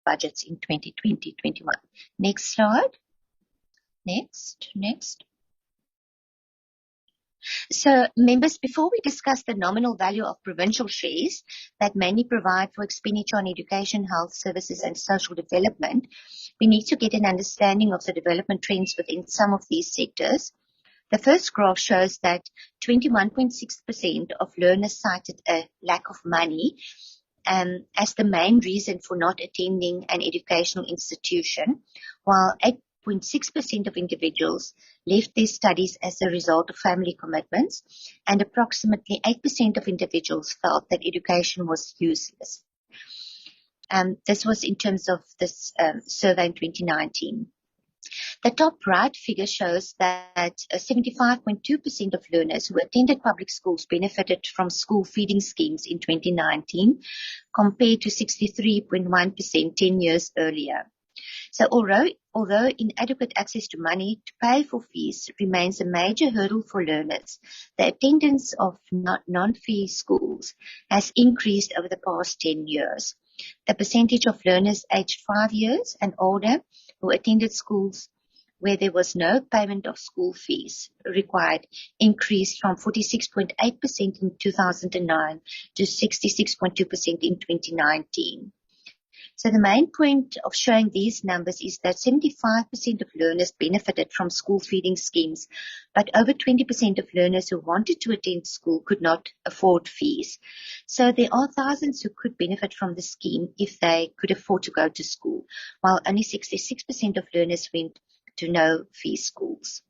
budgets in 2020-21. Next slide. Next. So, members, before we discuss the nominal value of provincial shares that mainly provide for expenditure on education, health services and social development, we need to get an understanding of the development trends within some of these sectors. The first graph shows that 21.6% of learners cited a lack of money as the main reason for not attending an educational institution, while 8.6% of individuals left their studies as a result of family commitments, and approximately 8% of individuals felt that education was useless. This was in terms of this survey in 2019. The top right figure shows that 75.2% of learners who attended public schools benefited from school feeding schemes in 2019, compared to 63.1% 10 years earlier. So although inadequate access to money to pay for fees remains a major hurdle for learners, the attendance of non-fee schools has increased over the past 10 years. The percentage of learners aged 5 years and older who attended schools where there was no payment of school fees required increased from 46.8% in 2009 to 66.2% in 2019. So the main point of showing these numbers is that 75% of learners benefited from school feeding schemes, but over 20% of learners who wanted to attend school could not afford fees. So there are thousands who could benefit from the scheme if they could afford to go to school, while only 66% of learners went to no-fee schools.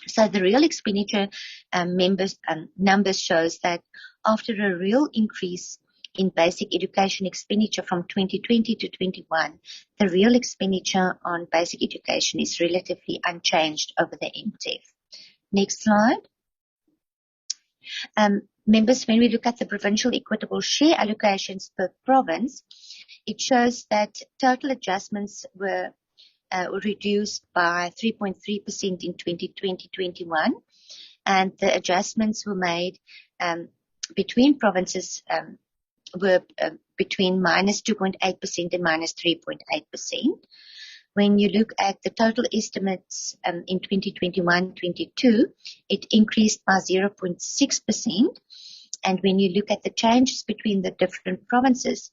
So the real expenditure numbers shows that after a real increase in basic education expenditure from 2020 to 21, the real expenditure on basic education is relatively unchanged over the MTEF. Next slide. Members, when we look at the provincial equitable share allocations per province, it shows that total adjustments were reduced by 3.3% in 2020-21, and the adjustments were made between provinces were between minus 2.8% and minus 3.8%. When you look at the total estimates in 2021-22, it increased by 0.6%. And when you look at the changes between the different provinces,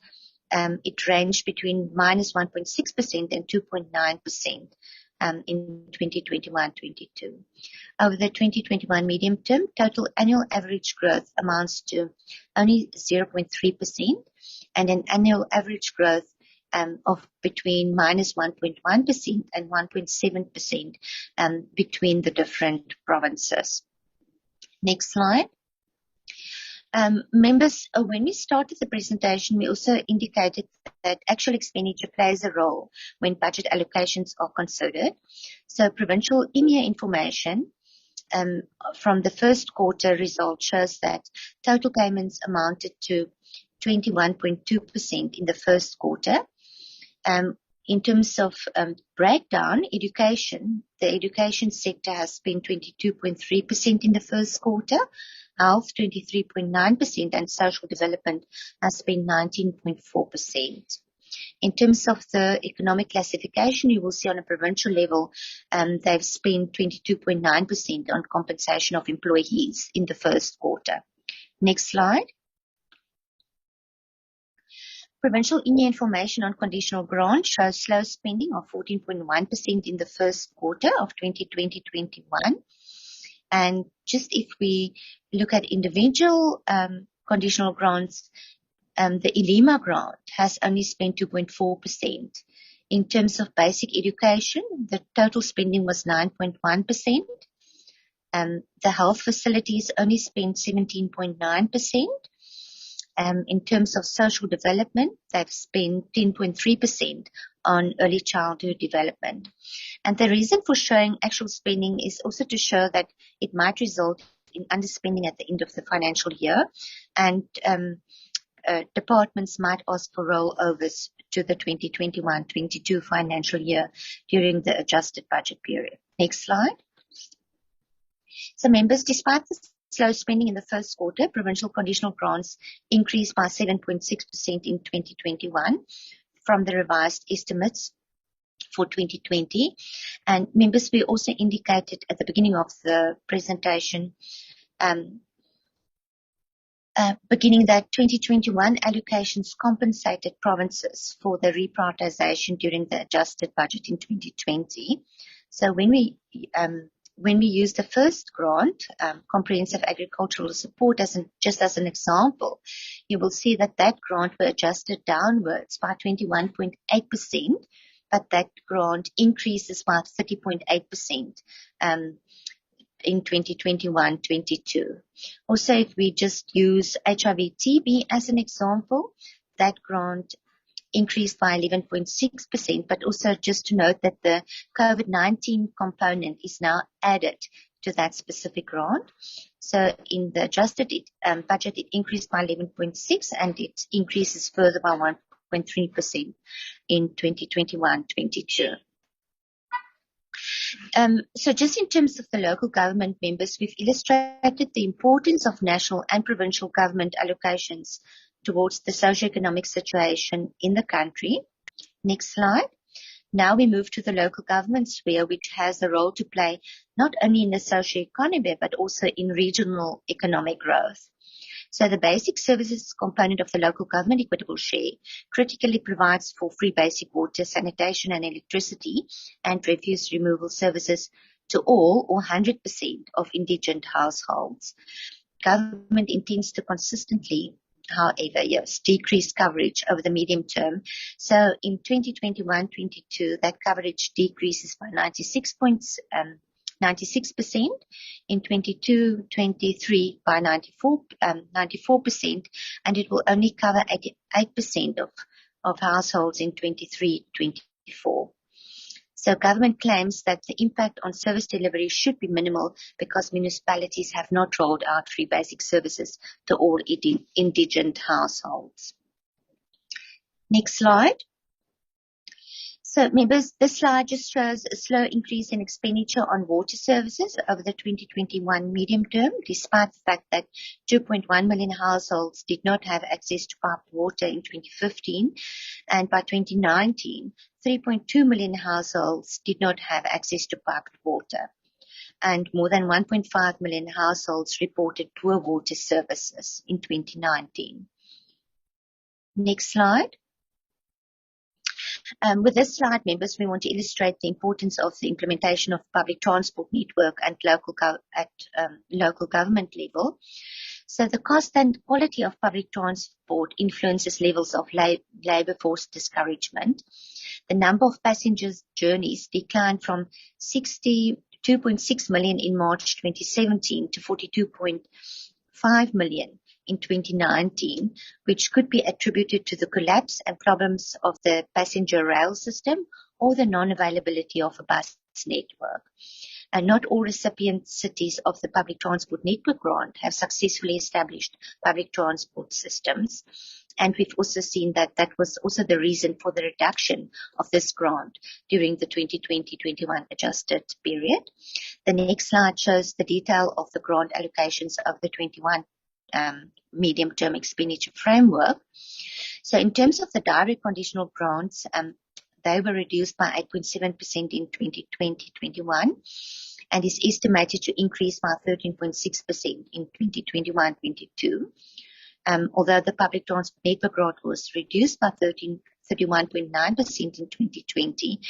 it ranged between minus 1.6% and 2.9% in 2021-22. Over the 2021 medium term, total annual average growth amounts to only 0.3%, and an annual average growth of between minus 1.1% and 1.7% between the different provinces. Next slide. Members, when we started the presentation, we also indicated that actual expenditure plays a role when budget allocations are considered. So provincial EMEA information from the first quarter result shows that total payments amounted to 21.2% in the first quarter. In terms of breakdown, education, the education sector has been 22.3% in the first quarter, health 23.9%, and social development has been 19.4%. In terms of the economic classification, you will see on a provincial level, they've spent 22.9% on compensation of employees in the first quarter. Next slide. Provincial EMEA information on conditional grant shows slow spending of 14.1% in the first quarter of 2020-21. And just if we look at individual conditional grants, the ILIMA grant has only spent 2.4%. In terms of basic education, the total spending was 9.1%. The health facilities only spent 17.9%. In terms of social development, they've spent 10.3% on early childhood development. And the reason for showing actual spending is also to show that it might result in underspending at the end of the financial year, and departments might ask for rollovers to the 2021-22 financial year during the adjusted budget period. Next slide. So members, despite the slow spending in the first quarter, provincial conditional grants increased by 7.6% in 2021. from the revised estimates for 2020. And members, we also indicated at the beginning of the presentation, beginning that 2021 allocations compensated provinces for the reprioritization during the adjusted budget in 2020. So when we use the first grant, comprehensive agricultural support, just as an example, you will see that grant were adjusted downwards by 21.8%, but that grant increases by 30.8%. In 2021-22. Also, if we just use HIV-TB as an example, that grant increased by 11.6%, but also just to note that the COVID-19 component is now added to that specific grant. So in the adjusted budget, it increased by 11.6%, and it increases further by 1.3% in 2021-22. So just in terms of the local government members, we've illustrated the importance of national and provincial government allocations towards the socioeconomic situation in the country. Next slide. Now we move to the local government sphere, which has a role to play not only in the socioeconomy, but also in regional economic growth. So the basic services component of the local government equitable share critically provides for free basic water, sanitation and electricity and refuse removal services to all or 100% of indigent households. Government intends to consistently, however, decrease coverage over the medium term. So in 2021-22, that coverage decreases by 96%, in 22-23 by 94%, and it will only cover 88% of households in 23-24. So government claims that the impact on service delivery should be minimal because municipalities have not rolled out free basic services to all indigent households. Next slide. So members, this slide just shows a slow increase in expenditure on water services over the 2021 medium term, despite the fact that 2.1 million households did not have access to piped water in 2015. And by 2019, 3.2 million households did not have access to piped water. And more than 1.5 million households reported poor water services in 2019. Next slide. With this slide, members, we want to illustrate the importance of the implementation of public transport network at local government level. So the cost and quality of public transport influences levels of labour force discouragement. The number of passengers journeys declined from 62.6 million in March 2017 to 42.5 million in 2019, which could be attributed to the collapse and problems of the passenger rail system or the non-availability of a bus network. And not all recipient cities of the public transport network grant have successfully established public transport systems. And we've also seen that was also the reason for the reduction of this grant during the 2020-21 adjusted period. The next slide shows the detail of the grant allocations of the 21 medium-term expenditure framework. So in terms of the direct conditional grants, they were reduced by 8.7% in 2020-21 and is estimated to increase by 13.6% in 2021-22. Although the public transport network grant was reduced by 31.9% in 2020,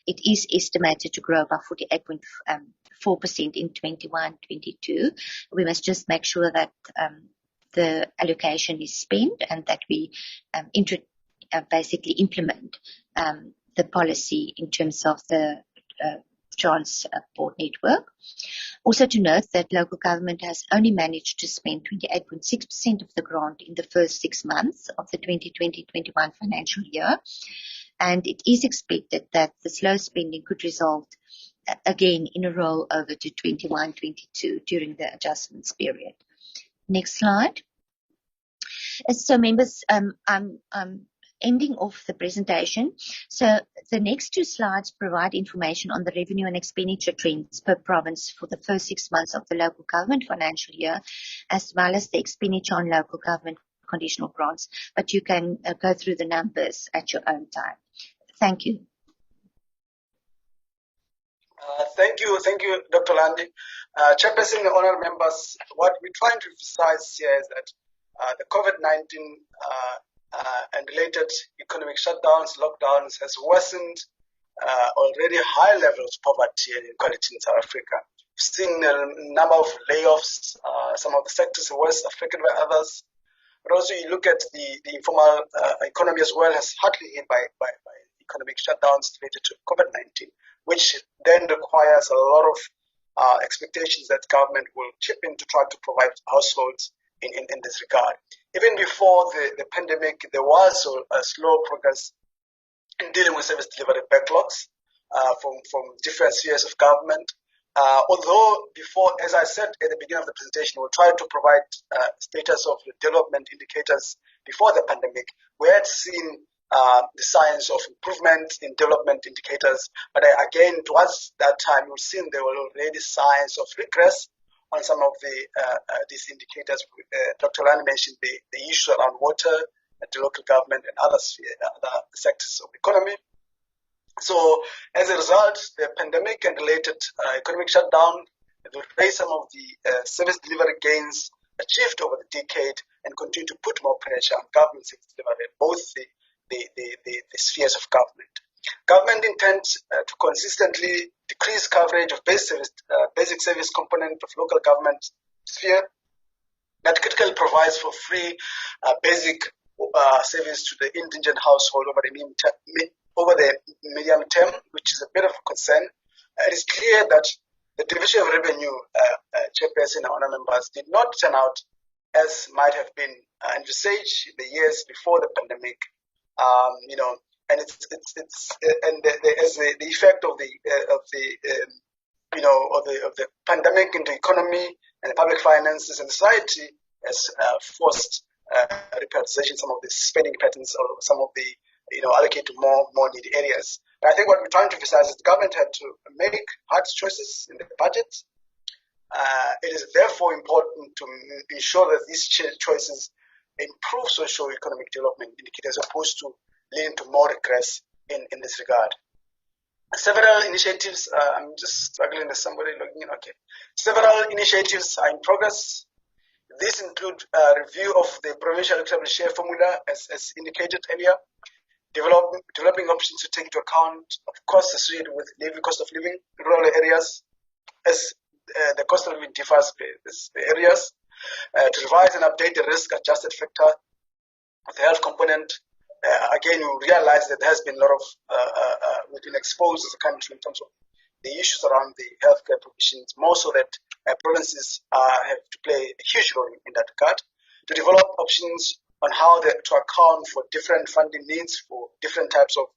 it is estimated to grow by 48.4% in 21-22. We must just make sure that the allocation is spent and that we basically implement the policy in terms of the transport network. Also to note that local government has only managed to spend 28.6% of the grant in the first 6 months of the 2020-21 financial year. And it is expected that the slow spending could result again in a rollover to 21-22 during the adjustments period. Next slide. So members, I'm ending off the presentation. So the next 2 slides provide information on the revenue and expenditure trends per province for the first 6 months of the local government financial year, as well as the expenditure on local government conditional grants, but you can go through the numbers at your own time. Thank you. Thank you, Dr. Landi. Chairperson and honourable members, what we're trying to emphasize here is that the COVID-19 and related economic shutdowns, lockdowns has worsened already high levels of poverty and inequality in South Africa. We've seen a number of layoffs, some of the sectors are worse affected by others. But also you look at the informal economy as well has hardly hit by economic shutdowns related to COVID-19, which then requires a lot of expectations that government will chip in to try to provide households in this regard. Even before the pandemic, there was a slow progress in dealing with service delivery backlogs from different spheres of government. Although before, as I said at the beginning of the presentation, we tried to provide status of the development indicators before the pandemic. We had seen the signs of improvement in development indicators, but again, towards that time, we've seen there were already signs of regress on some of these indicators. Dr. Lani mentioned the issue around water at the local government and other sectors of the economy. So as a result, the pandemic and related economic shutdown will raise some of the service delivery gains achieved over the decade and continue to put more pressure on government service delivery, both the spheres of government. Government intends to consistently decrease coverage of basic service component of local government sphere that critically provides for free basic service to the indigent household over the medium term, which is a bit of a concern. It is clear that the division of revenue, chairperson and honour members, did not turn out as might have been envisaged in the years before the pandemic. And as the effect of the pandemic in the economy and the public finances and society has forced reprioritization, some of the spending patterns, or some of the allocate to more needy areas. But I think what we're trying to emphasize is the government had to make hard choices in the budget. It is therefore important to ensure that these choices improve socio-economic development indicators as opposed to leading to more regress in this regard. Several initiatives, I'm just struggling with somebody logging in, okay. Several initiatives are in progress. These include a review of the provincial equitable share formula as indicated earlier, developing options to take into account of costs associated with cost of living in rural areas as the cost of living differs the areas, to revise and update the risk-adjusted factor of the health component. Again, we realize that there has been a lot of, we've been exposed as a country in terms of the issues around the healthcare provisions, more so that provinces have to play a huge role in that regard, to develop options on how to account for different funding needs for different types of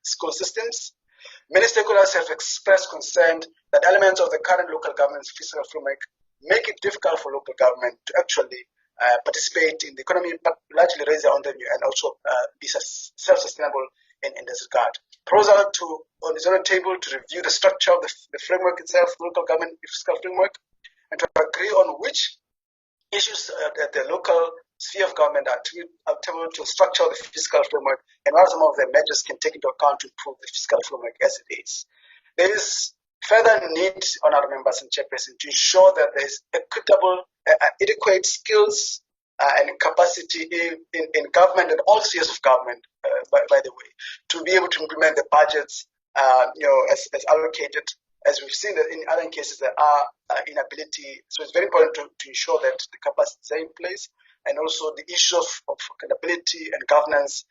school systems. Many stakeholders have expressed concern that elements of the current local government's fiscal framework make it difficult for local government to actually participate in the economy, but largely raise their own revenue and also be self-sustainable in this regard. Proposal on the zonal table to review the structure of the framework itself, local government fiscal framework, and to agree on which issues at the local sphere of government are able to structure the fiscal framework, and what some of the measures can take into account to improve the fiscal framework as it is. There is further need on our members and chairperson to ensure that there is equitable, adequate skills and capacity in government and all spheres of government, by the way, to be able to implement the budgets, as allocated. As we've seen that in other cases there are inability, so it's very important to ensure that the capacity is in place, and also the issue of accountability and governance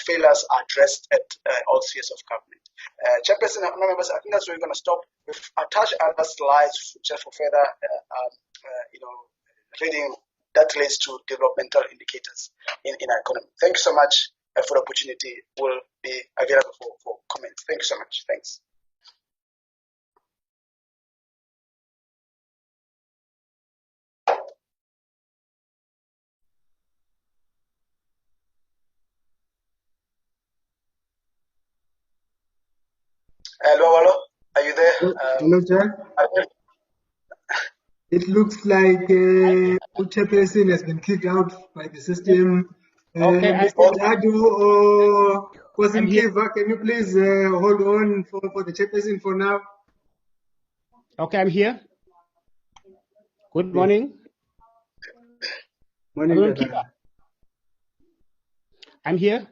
failures are addressed at all spheres of government. Chairperson and members, I think that's where we're going to stop. We've attached other slides just for further, reading that relates to developmental indicators in our economy. Thank you so much for the opportunity. Will be available for comments. Thank you so much. Thanks. Hello, are you there? Hello, Chair. It looks like the chairperson has been kicked out by the system. Okay, Mr. Dadu or I'm here. Kiva, can you please hold on for the chairperson for now? Okay, I'm here. Good morning. Morning, Honorable Tata. Kiva. I'm here.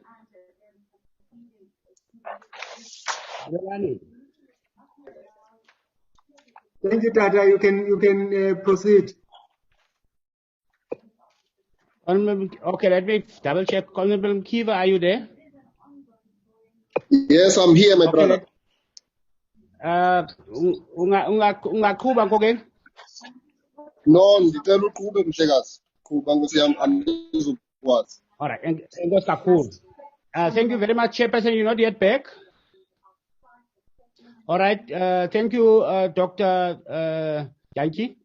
Thank you, Tata. You can proceed. Okay, let me double check. Honorable Kiva, are you there? Yes, I'm here, my brother. Ungaqhuba ngoke? No, ngicela uqhube mhlekazi. Qhuba Nkosi yami, angizukwazi. All right, enkosi kakhulu. Thank you very much, Chairperson. You're not yet back. All right, thank you, Dr. Yanki.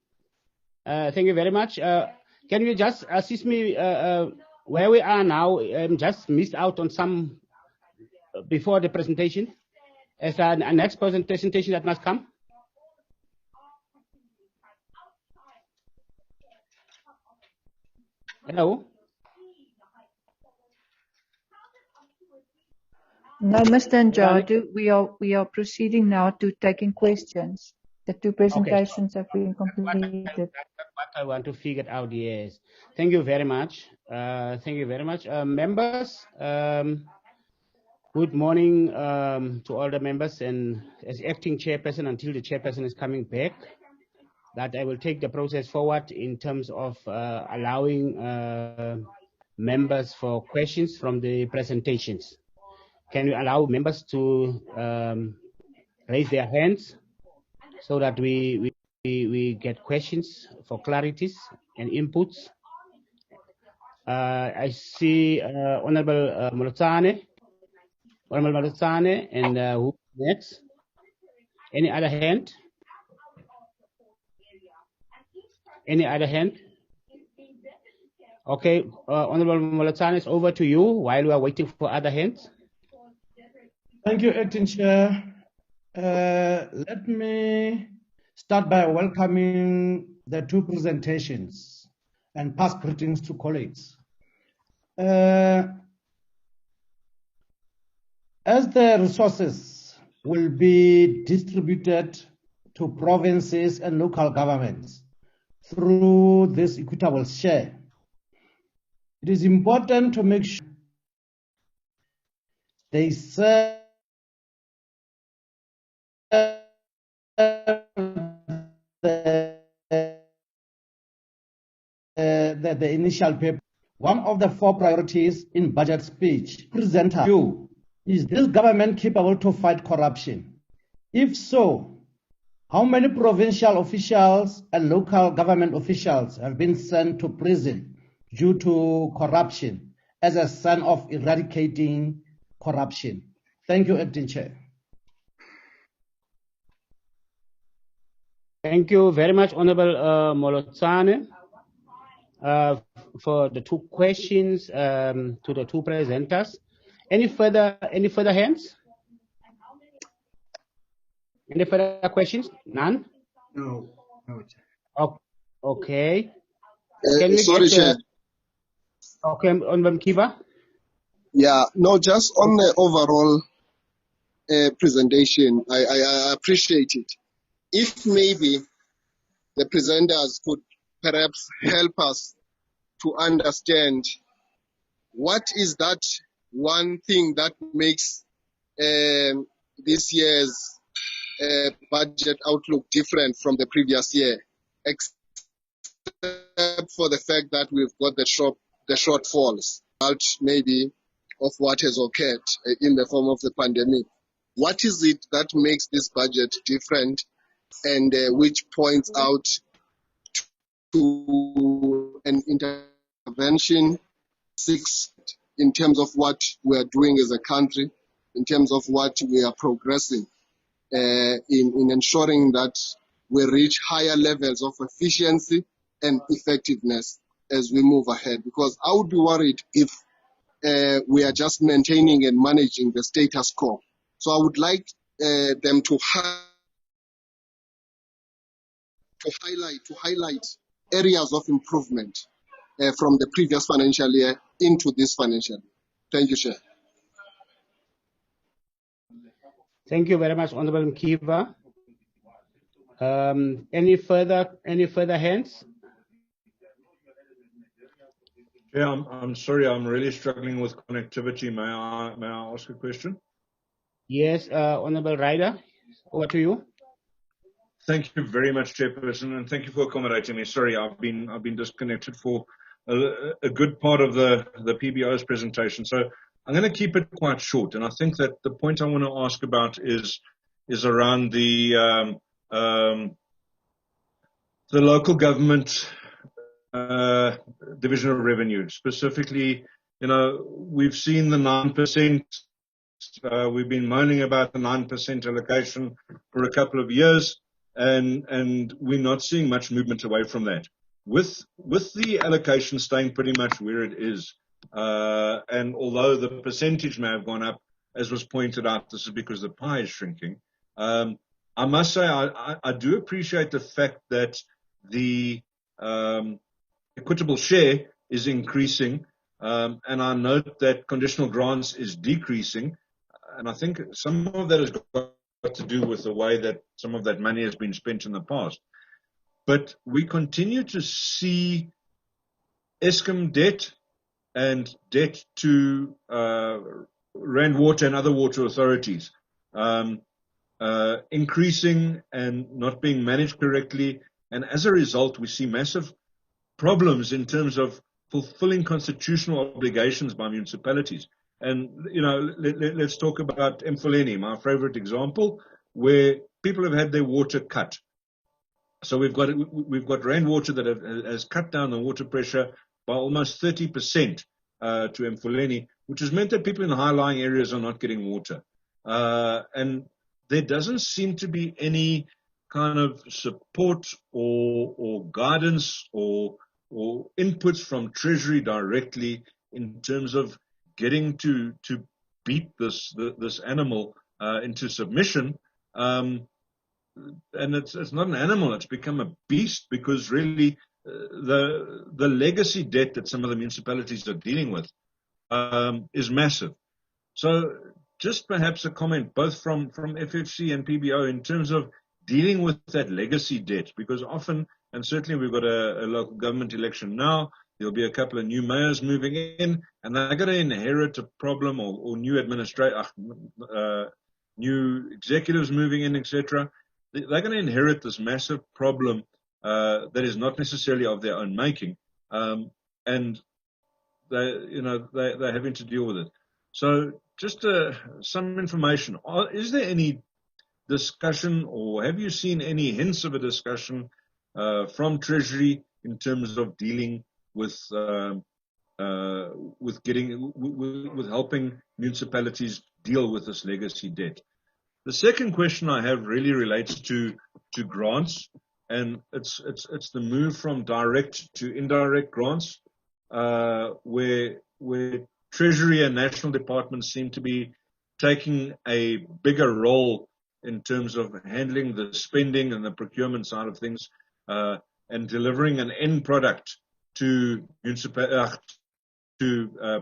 Thank you very much. Can you just assist me where we are now? Just missed out on some before the presentation. As a next presentation that must come. Hello. No, Mr. Njadu, we are proceeding now to taking questions. The two presentations have been completed. That's what I want to figure out. Yes. Thank you very much. Thank you very much, members. Good morning to all the members, and as acting chairperson until the chairperson is coming back, that I will take the process forward in terms of allowing members for questions from the presentations. Can you allow members to raise their hands so that we get questions for clarities and inputs? I see Honorable Molotane. Honorable Molotane, and who next? Any other hand? Any other hand? Okay, Honorable Molotane, it's over to you while we are waiting for other hands. Thank you, Acting Chair. Let me start by welcoming the two presentations and pass greetings to colleagues. As the resources will be distributed to provinces and local governments through this equitable share, it is important to make sure they serve the initial paper. One of the 4 priorities in budget speech presented to you is this government capable to fight corruption? If so, how many provincial officials and local government officials have been sent to prison due to corruption as a sign of eradicating corruption? Thank you, Acting Chair. Thank you very much, Honorable Molotane, for the 2 questions to the 2 presenters. Any further hands? Any further questions? None? No. Okay. Sorry, Chair. Okay, Honorable Kiva. Yeah, no, just on the overall presentation, I appreciate it. If maybe the presenters could perhaps help us to understand what is that one thing that makes this year's budget outlook different from the previous year, except for the fact that we've got the shortfalls, maybe of what has occurred in the form of the pandemic. What is it that makes this budget different, and which points out to an intervention 6 in terms of what we are doing as a country, in terms of what we are progressing in ensuring that we reach higher levels of efficiency and effectiveness as we move ahead? Because I would be worried if we are just maintaining and managing the status quo. So I would like them to to highlight areas of improvement from the previous financial year into this financial year. Thank you, Chair. Thank you very much, Honorable Mkiva. Any further hands? Yeah, I'm sorry, I'm really struggling with connectivity. May I ask a question? Yes, Honorable Ryder, over to you. Thank you very much, Chairperson, and thank you for accommodating me. Sorry, I've been disconnected for a good part of the PBO's presentation, so I'm going to keep it quite short. And I think that the point I want to ask about is around the local government division of revenue. Specifically, we've seen the 9%. We've been moaning about the 9% allocation for a couple of years, and we're not seeing much movement away from that. With the allocation staying pretty much where it is, and although the percentage may have gone up, as was pointed out, this is because the pie is shrinking. I must say I do appreciate the fact that the equitable share is increasing, and I note that conditional grants is decreasing, and I think some of that has got to do with the way that some of that money has been spent in the past. But we continue to see Eskom debt and debt to Rand Water and other water authorities increasing and not being managed correctly, and as a result we see massive problems in terms of fulfilling constitutional obligations by municipalities. And let's talk about Mfuleni, my favorite example, where people have had their water cut. So we've got Rand Water that has cut down the water pressure by almost 30% to Mfuleni, which has meant that people in high-lying areas are not getting water. And there doesn't seem to be any kind of support or guidance or inputs from Treasury directly in terms of getting to beat this animal into submission. And it's not an animal, it's become a beast, because really the legacy debt that some of the municipalities are dealing with is massive. So just perhaps a comment both from FFC and PBO in terms of dealing with that legacy debt, because often, and certainly we've got a local government election now, there'll be a couple of new mayors moving in, and they're going to inherit a problem, or new new executives moving in, etc. They're going to inherit this massive problem that is not necessarily of their own making, and they're having to deal with it. So just some information. Is there any discussion, or have you seen any hints of a discussion from Treasury in terms of dealing with helping municipalities deal with this legacy debt? The second question I have really relates to grants, and it's the move from direct to indirect grants, where Treasury and national departments seem to be taking a bigger role in terms of handling the spending and the procurement side of things, and delivering an end product to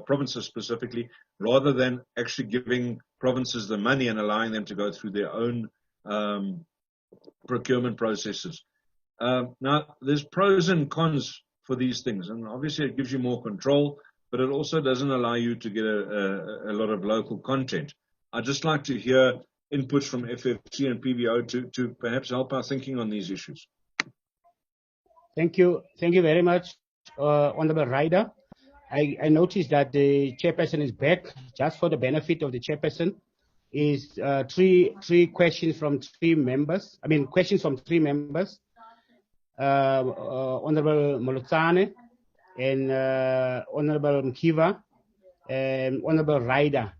provinces specifically, rather than actually giving provinces the money and allowing them to go through their own procurement processes. Now, there's pros and cons for these things, and obviously it gives you more control, but it also doesn't allow you to get a lot of local content. I'd just like to hear inputs from FFC and PBO to perhaps help our thinking on these issues. Thank you very much, Honorable Ryder. I noticed that the chairperson is back. Just for the benefit of the chairperson, is three questions from three members. Questions from three members. Honorable Molotsane, and Honorable Mkiva, and Honorable Ryder.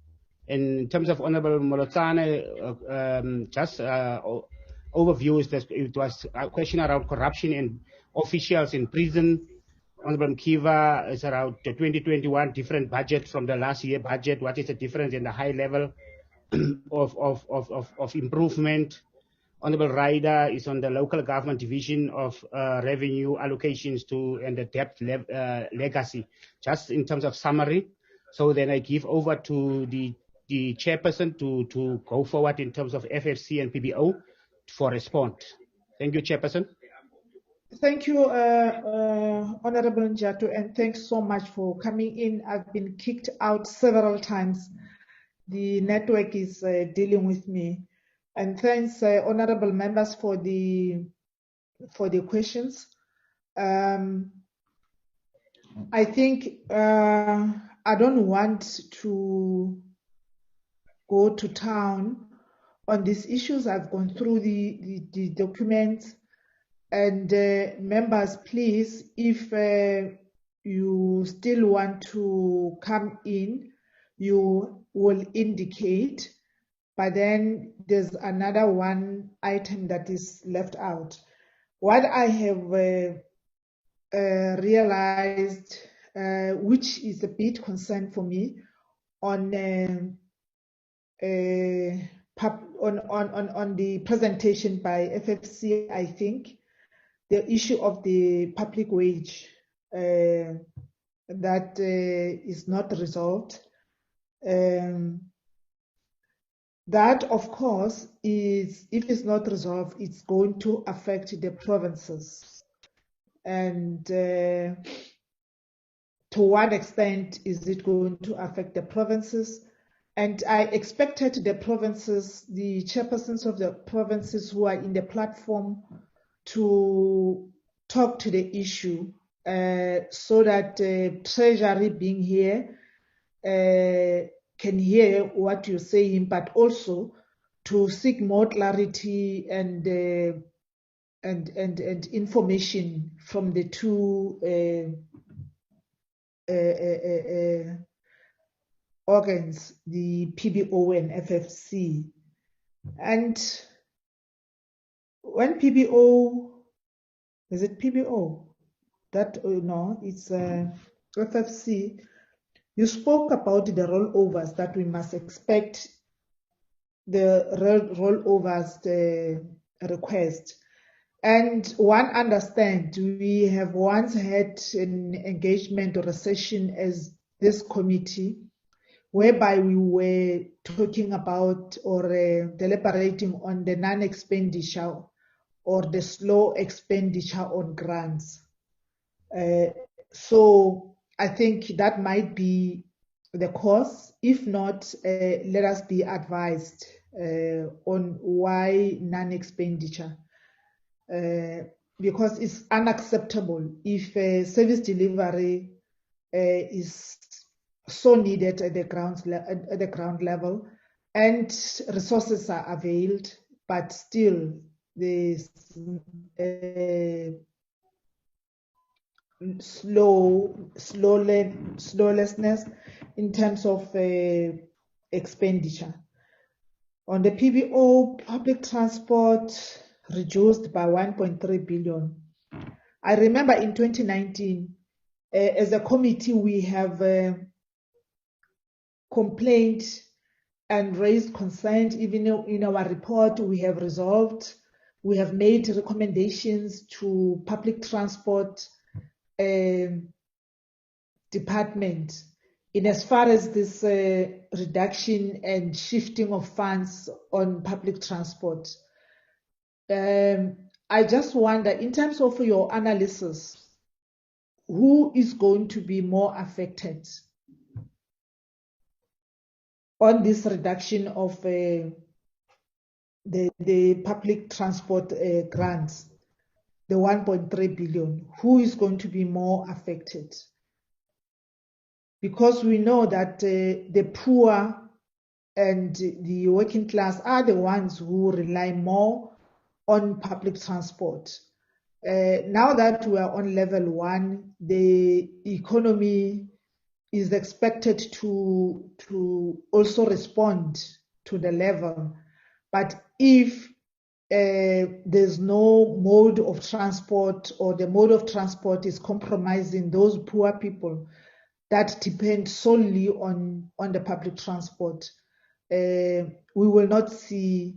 In terms of Honorable Molotsane, just overview is that it was a question around corruption and officials in prison. Honorable Mkiva is around the 2021 different budget from the last year budget. What is the difference in the high level of improvement? Honorable Ryder is on the local government division of revenue allocations and the debt legacy. Just in terms of summary, so then I give over to the chairperson to go forward in terms of FFC and PBO for response. Thank you, Chairperson. Thank you, Honorable Njatu, and thanks so much for coming in. I've been kicked out several times. The network is dealing with me. And thanks, honorable members, for the questions. I think I don't want to go to town on these issues. I've gone through the documents. And members, please, if you still want to come in, you will indicate. But then there's another one item that is left out. What I have realized, which is a bit concern for me, on the presentation by FFC, I think, the issue of the public wage that is not resolved. That, of course, is, if it's not resolved, it's going to affect the provinces. And to what extent is it going to affect the provinces? And I expected the provinces, the chairpersons of the provinces who are in the platform, to talk to the issue so that Treasury being here can hear what you're saying, but also to seek more clarity and information from the two organs, the PBO and FFC. And when PBO, is it PBO? That, no, it's FFC. You spoke about the rollovers, that we must expect the rollovers, the request. And one understand, we have once had an engagement or a session as this committee, whereby we were talking about or deliberating on the non-expenditure or the slow expenditure on grants. So I think that might be the cause. If not, let us be advised on why non-expenditure. Because it's unacceptable if service delivery is so needed at the ground level and resources are availed, but still there's slowlessness in terms of expenditure. On the PBO, public transport reduced by 1.3 billion. I remember in 2019, as a committee, we have complained and raised concerns. Even in our report, we have resolved. We have made recommendations to public transport department in as far as this reduction and shifting of funds on public transport. I just wonder, in terms of your analysis, who is going to be more affected on this reduction of the public transport grants, the 1.3 billion? Who is going to be more affected? Because we know that the poor and the working class are the ones who rely more on public transport. Now that we are on level 1, the economy is expected to also respond to the level. But if there's no mode of transport, or the mode of transport is compromising those poor people that depend solely on the public transport, we will not see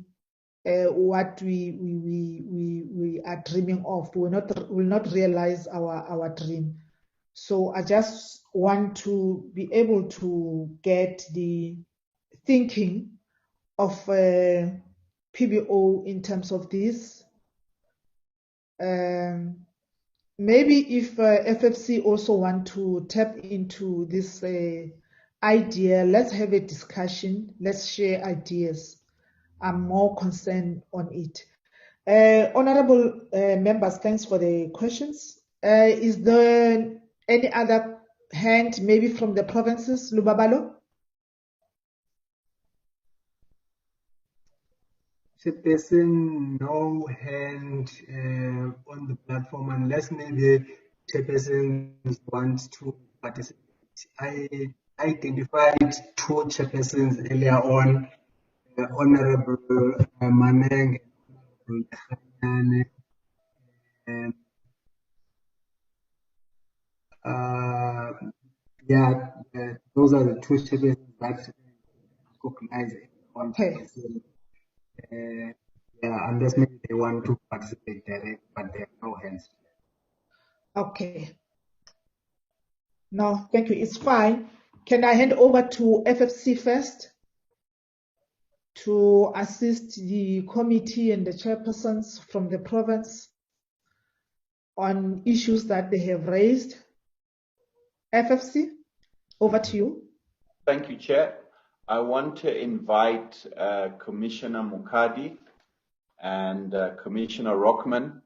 what we are dreaming of. We will not realize our dream. So I just want to be able to get the thinking of PBO in terms of this. Maybe if FFC also want to tap into this idea, let's have a discussion, let's share ideas. I'm more concerned on it. Honorable members, thanks for the questions. Is there any other hand, maybe from the provinces? Lubabalo? Chairperson, no hand on the platform unless maybe chairpersons want to participate. I identified two chairpersons earlier on, Honorable Maneng and those are the two chairpersons that recognize on chairperson. Unless maybe they want to participate directly, but there are no hands. Okay. No, thank you. It's fine. Can I hand over to FFC first to assist the committee and the chairpersons from the province on issues that they have raised? FFC, over to you. Thank you, Chair. I want to invite Commissioner Mokadi and Commissioner Rockman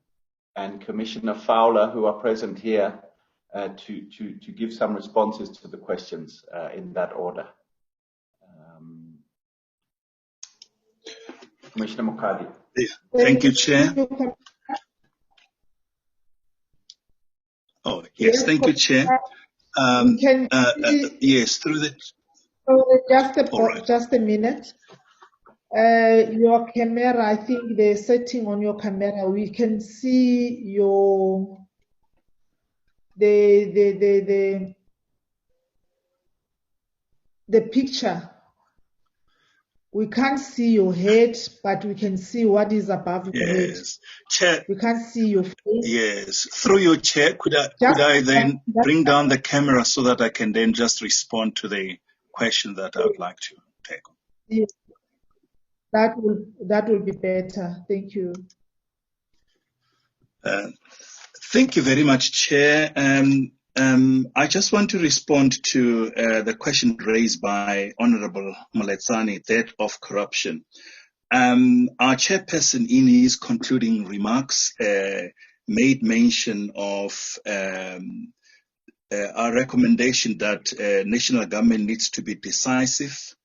and Commissioner Fowler, who are present here, to give some responses to the questions in that order. Commissioner Mokadi. Thank you, Chair. Oh, yes, thank you, Chair. Yes, through the... Just a minute. Your camera, I think the setting on your camera, we can see your the picture. We can't see your head, but we can see what is above your head. Chair. We can't see your face. Yes, through your chair, could I then bring down the camera so that I can then just respond to the question that I would like to take? Yes. That will be better. Thank you. Thank you very much, Chair. I just want to respond to the question raised by Honorable Moletsani, that of corruption. Our chairperson, in his concluding remarks, made mention of our recommendation that national government needs to be decisive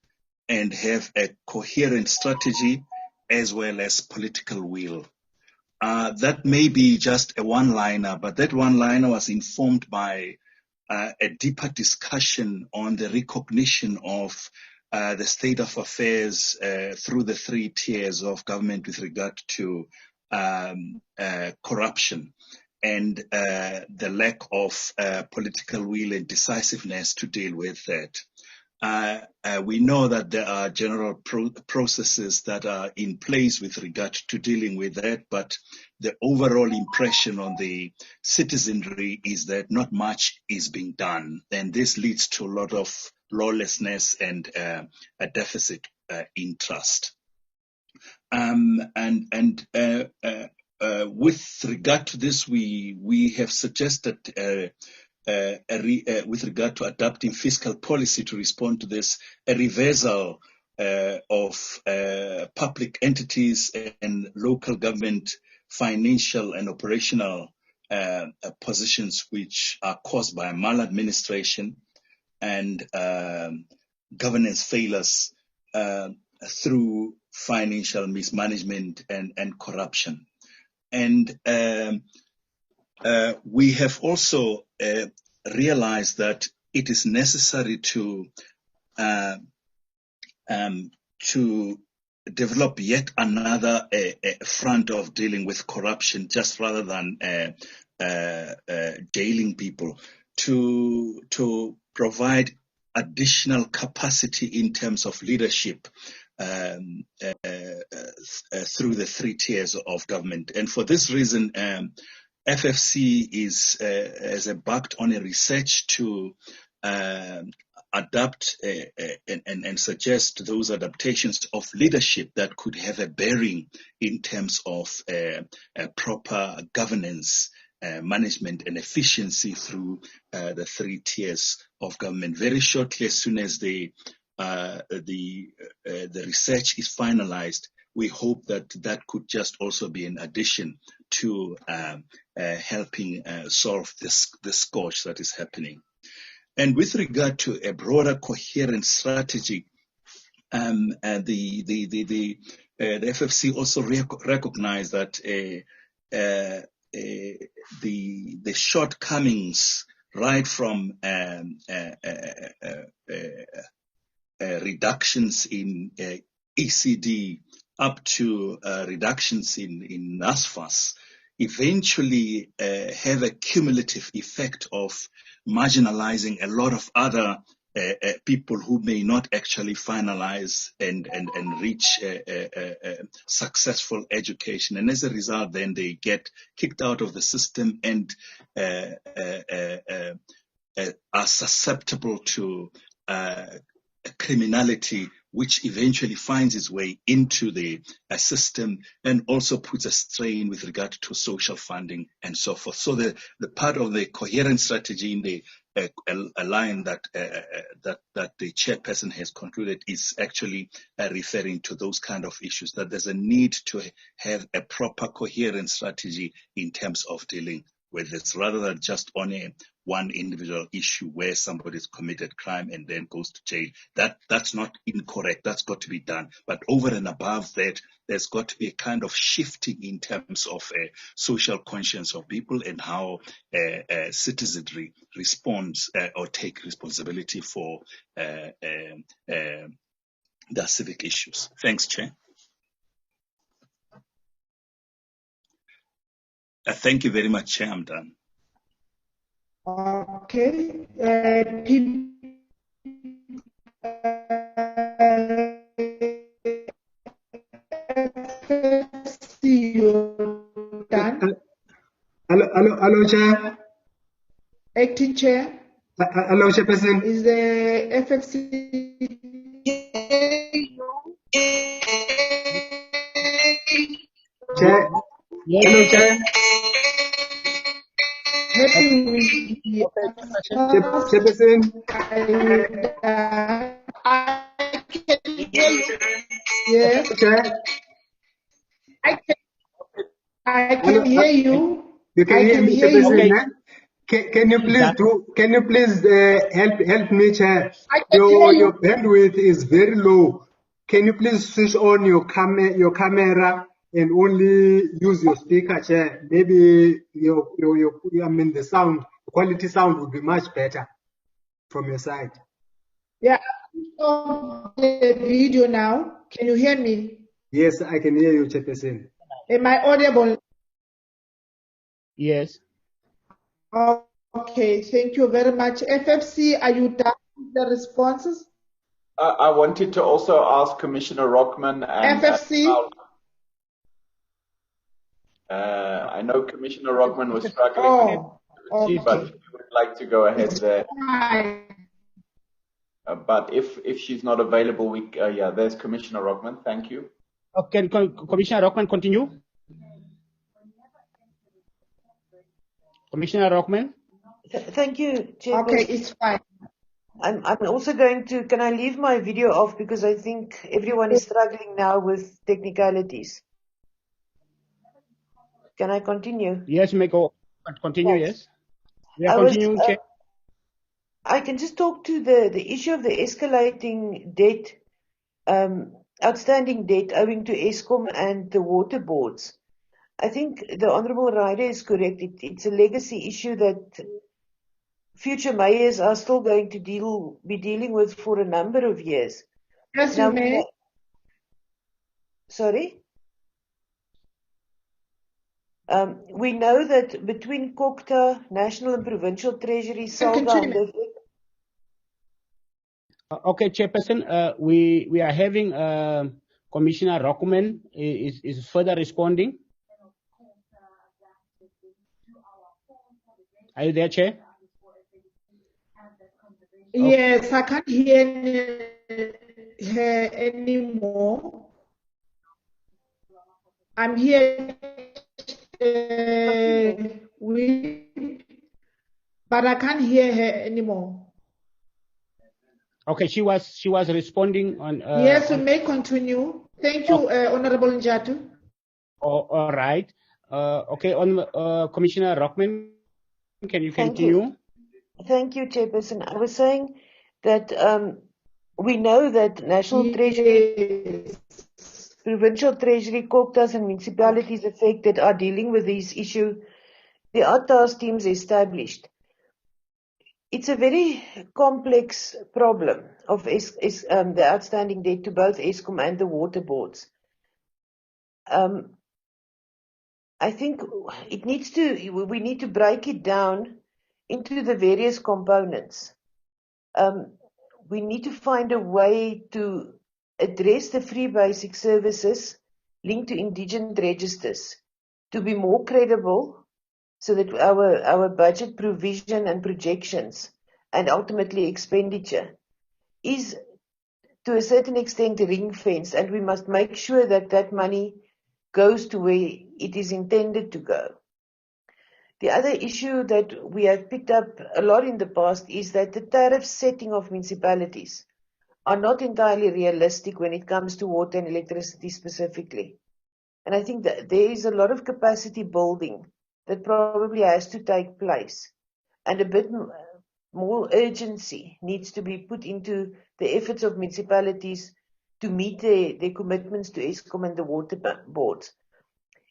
and have a coherent strategy as well as political will. That may be just a one-liner, but that one-liner was informed by a deeper discussion on the recognition of the state of affairs through the three tiers of government with regard to corruption and the lack of political will and decisiveness to deal with that. We know that there are general processes that are in place with regard to dealing with that, but the overall impression on the citizenry is that not much is being done, and this leads to a lot of lawlessness and a deficit in trust. With regard to this, we have suggested with regard to adopting fiscal policy to respond to this, a reversal of public entities and local government financial and operational positions which are caused by maladministration and governance failures through financial mismanagement and corruption. And we have also realized that it is necessary to develop yet another front of dealing with corruption, just rather than jailing people, to provide additional capacity in terms of leadership through the 3 tiers of government. And for this reason, FFC has embarked on a research to adapt and suggest those adaptations of leadership that could have a bearing in terms of proper governance, management and efficiency through the 3 tiers of government. Very shortly, as soon as the research is finalized, we hope that that could just also be an addition to helping solve this scourge that is happening. And with regard to a broader coherent strategy, the FFC also recognized that the shortcomings, right from reductions in ECD up to reductions in NASFAS, eventually have a cumulative effect of marginalizing a lot of other people who may not actually finalize and reach successful education. And as a result, then they get kicked out of the system and are susceptible to criminality, which eventually finds its way into the system and also puts a strain with regard to social funding and so forth. So the part of the coherent strategy in the line that the chairperson has concluded is actually referring to those kind of issues, that there's a need to have a proper coherent strategy in terms of dealing with this, rather than just on one individual issue where somebody's committed crime and then goes to jail. That's not incorrect. That's got to be done. But over and above that, there's got to be a kind of shifting in terms of social conscience of people and how citizenry responds or take responsibility for their civic issues. Thanks, Chair. Thank you very much, Chair. I'm done. Okay. Done. Hello, Chair. Acting Chair. Hello, Chairperson. Is the FFC? Chair. Hello, Chair. Happy with the Chairperson. I can hear you. Yes. Chair. I can hear you. You can hear me, Chairperson. Okay. Can you please help me, Chair? I can hear you. Your bandwidth is very low. Can you please switch on your camera and only use your speaker, Chair? Maybe the sound quality sound would be much better from your side. Yeah, on the video now. Can you hear me? Yes, I can hear you, Chairperson. Am I audible? Yes. Okay, thank you very much. FFC, are you done with the responses? I wanted to also ask Commissioner Rockman and FFC. I know Commissioner Rockman was struggling, okay. but she would like to go ahead there. But if she's not available, there's Commissioner Rockman. Thank you. Can Commissioner Rockman continue? Commissioner Rockman? Thank you, Chair. Okay, it's fine. I'm also going to, can I leave my video off because I think everyone is struggling now with technicalities. Can I continue? Yes, you may go. Continue, yes. We are continuing, Chair. I can just talk to the issue of the escalating debt, outstanding debt owing to Eskom and the water boards. I think the Honourable Rider is correct. It's a legacy issue that future mayors are still going to be dealing with for a number of years. Yes, you may. Sorry? We know that between COCTA, National and Provincial Treasury, Okay, Chairperson, we are having Commissioner Rockman is further responding. Are you there, Chair? Yes, I can't hear her anymore. I'm here but I can't hear her anymore. Okay, she was responding on. Yes, we may continue. Thank you, Honorable Njatu. All right. Okay, on Commissioner Rockman, can you Thank continue? you. Thank you, Chairperson. I was saying that we know that National Treasury, Provincial Treasury, Corptas and municipalities affected are dealing with this issue. There are task teams established. It's a very complex problem of the outstanding debt to both Eskom and the water boards. I think we need to break it down into the various components. We need to find a way to address the free basic services linked to indigent registers to be more credible, so that our budget provision and projections and ultimately expenditure is to a certain extent ring-fenced, and we must make sure that that money goes to where it is intended to go. The other issue that we have picked up a lot in the past is that the tariff setting of municipalities are not entirely realistic when it comes to water and electricity specifically. And I think that there is a lot of capacity building that probably has to take place, and a bit more urgency needs to be put into the efforts of municipalities to meet their commitments to Eskom and the water boards.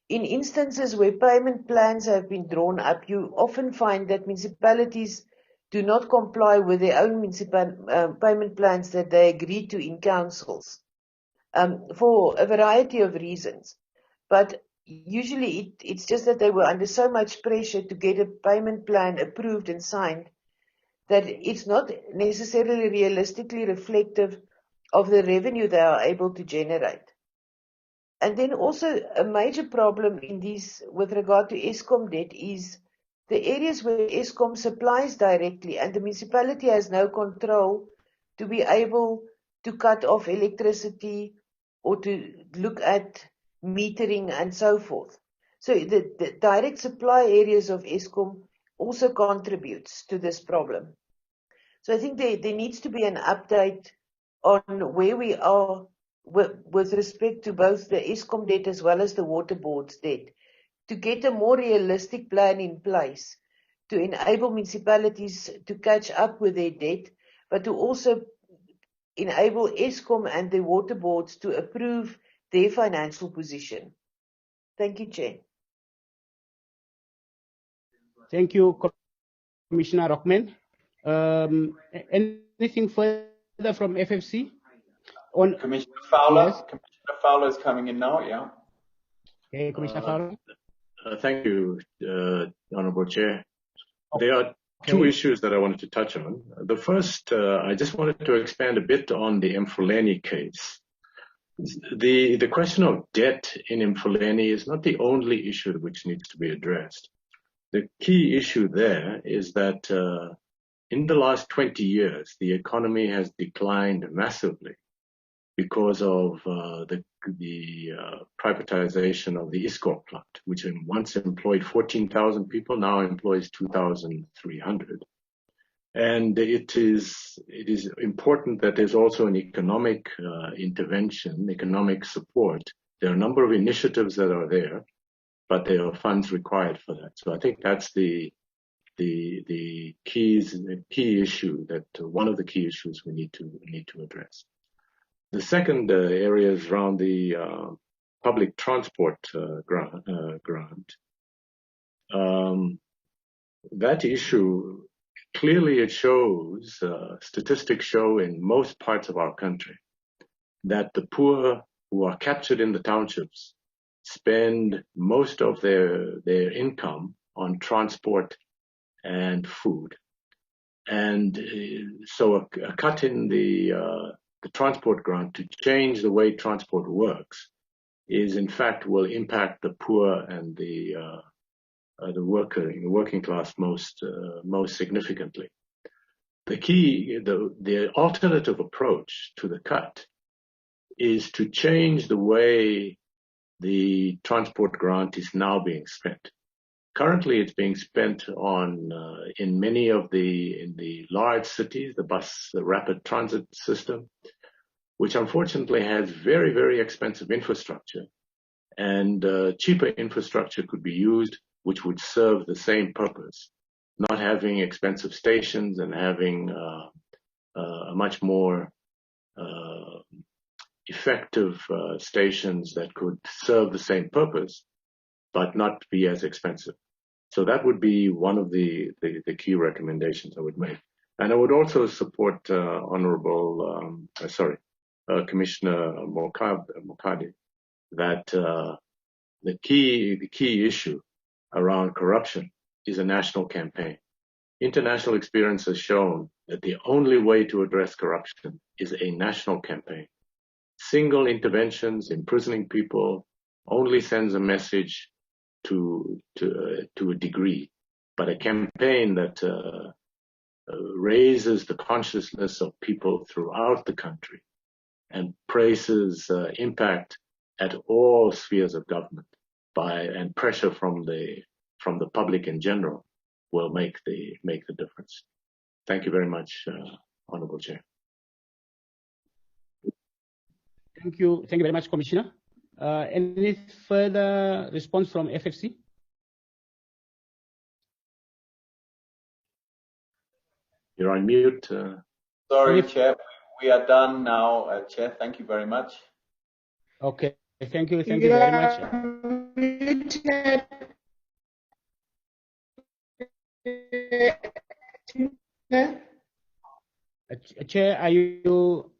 In instances where payment plans have been drawn up, you often find that municipalities do not comply with their own payment plans that they agreed to in councils, for a variety of reasons. But usually it's just that they were under so much pressure to get a payment plan approved and signed that it's not necessarily realistically reflective of the revenue they are able to generate. And then also a major problem in these with regard to Eskom debt is the areas where Eskom supplies directly and the municipality has no control to be able to cut off electricity or to look at metering and so forth. So the direct supply areas of Eskom also contributes to this problem. So I think there needs to be an update on where we are with respect to both the Eskom debt as well as the water board's debt, to get a more realistic plan in place to enable municipalities to catch up with their debt, but to also enable Eskom and the water boards to approve their financial position. Thank you, Chair. Thank you, Commissioner Rockman. Anything further from FFC? On Commissioner Fowler. Yes. Commissioner Fowler is coming in now, yeah. Okay, Commissioner Fowler. Thank you, Honourable Chair. There are two issues that I wanted to touch on. The first, I just wanted to expand a bit on the Mfuleni case. The question of debt in Mfuleni is not the only issue which needs to be addressed. The key issue there is that in the last 20 years, the economy has declined massively because of the privatization of the ISCOR plant, which once employed 14,000 people, now employs 2,300. And it is important that there's also an economic intervention, economic support. There are a number of initiatives that are there, but there are funds required for that. So I think that's the key issue, that one of the key issues we need to address. The second area is around the public transport grant. That issue, clearly it shows, statistics show in most parts of our country that the poor who are captured in the townships spend most of their income on transport and food. And so a cut in the transport grant to change the way transport works is, in fact, will impact the poor and the working class most significantly. The alternative approach to the cut is to change the way the transport grant is now being spent. Currently, it's being spent on in many of the large cities, the rapid transit system, which unfortunately has very, very expensive infrastructure, and cheaper infrastructure could be used, which would serve the same purpose, not having expensive stations and having a much more effective stations that could serve the same purpose, but not be as expensive. So that would be one of the key recommendations I would make. And I would also support Commissioner Mokadi that the key issue around corruption is a national campaign. International experience has shown that the only way to address corruption is a national campaign. Single interventions, imprisoning people, only sends a message to a degree, but a campaign that raises the consciousness of people throughout the country and places impact at all spheres of government and pressure from the public in general will make the difference. Thank you very much, Honourable Chair. Thank you very much, Commissioner. Any further response from FFC? You're on mute. Sorry, Chair. We are done now, Chair. Thank you very much. Okay. Thank you very much. Chair, are you?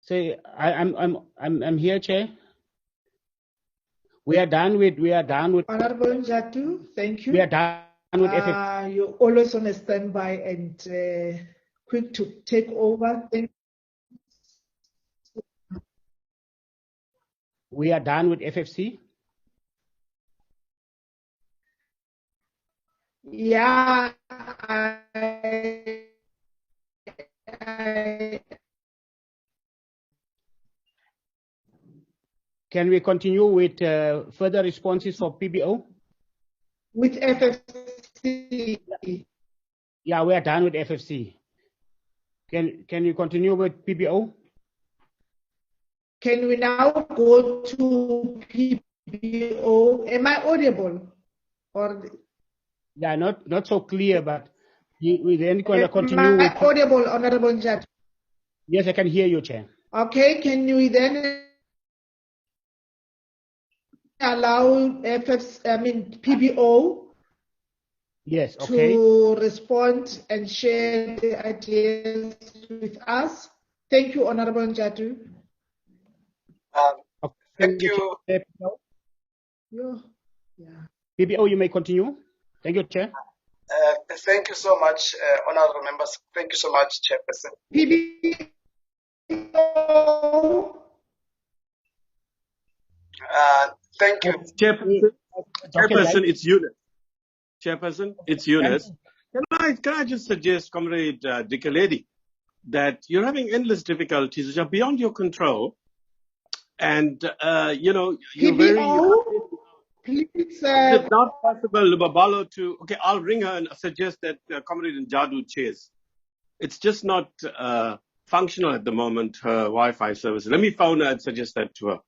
Say, I'm here, Chair. We are done with. Honorable Njatu, thank you. We are done with FFC. You're always on a standby and quick to take over. Thank We are done with FFC. Yeah, Can we continue with further responses for PBO? With FFC. Yeah, we are done with FFC. Can you continue with PBO? Can we now go to PBO? Am I audible? Yeah, not so clear, but we then going to continue. Am I audible, Honorable Njatu? Yes, I can hear you, Chair. Okay, can we then allow PBO? Yes, okay. To respond and share the ideas with us. Thank you, Honorable Njatu. Thank you. PBO, you may continue. Thank you, Chair. Thank you so much, honorable members. Thank you so much, Chairperson. PBO. Thank you. Chairperson, it's Eunice. Chairperson, it's Eunice. Can I just suggest, Comrade Dikeledi, that you're having endless difficulties which are beyond your control, and you're Please, it's not possible, Lubabalo, to. Okay, I'll ring her and suggest that Comrade Njadu chairs. It's just not functional at the moment, her Wi-Fi service. Let me phone her and suggest that to her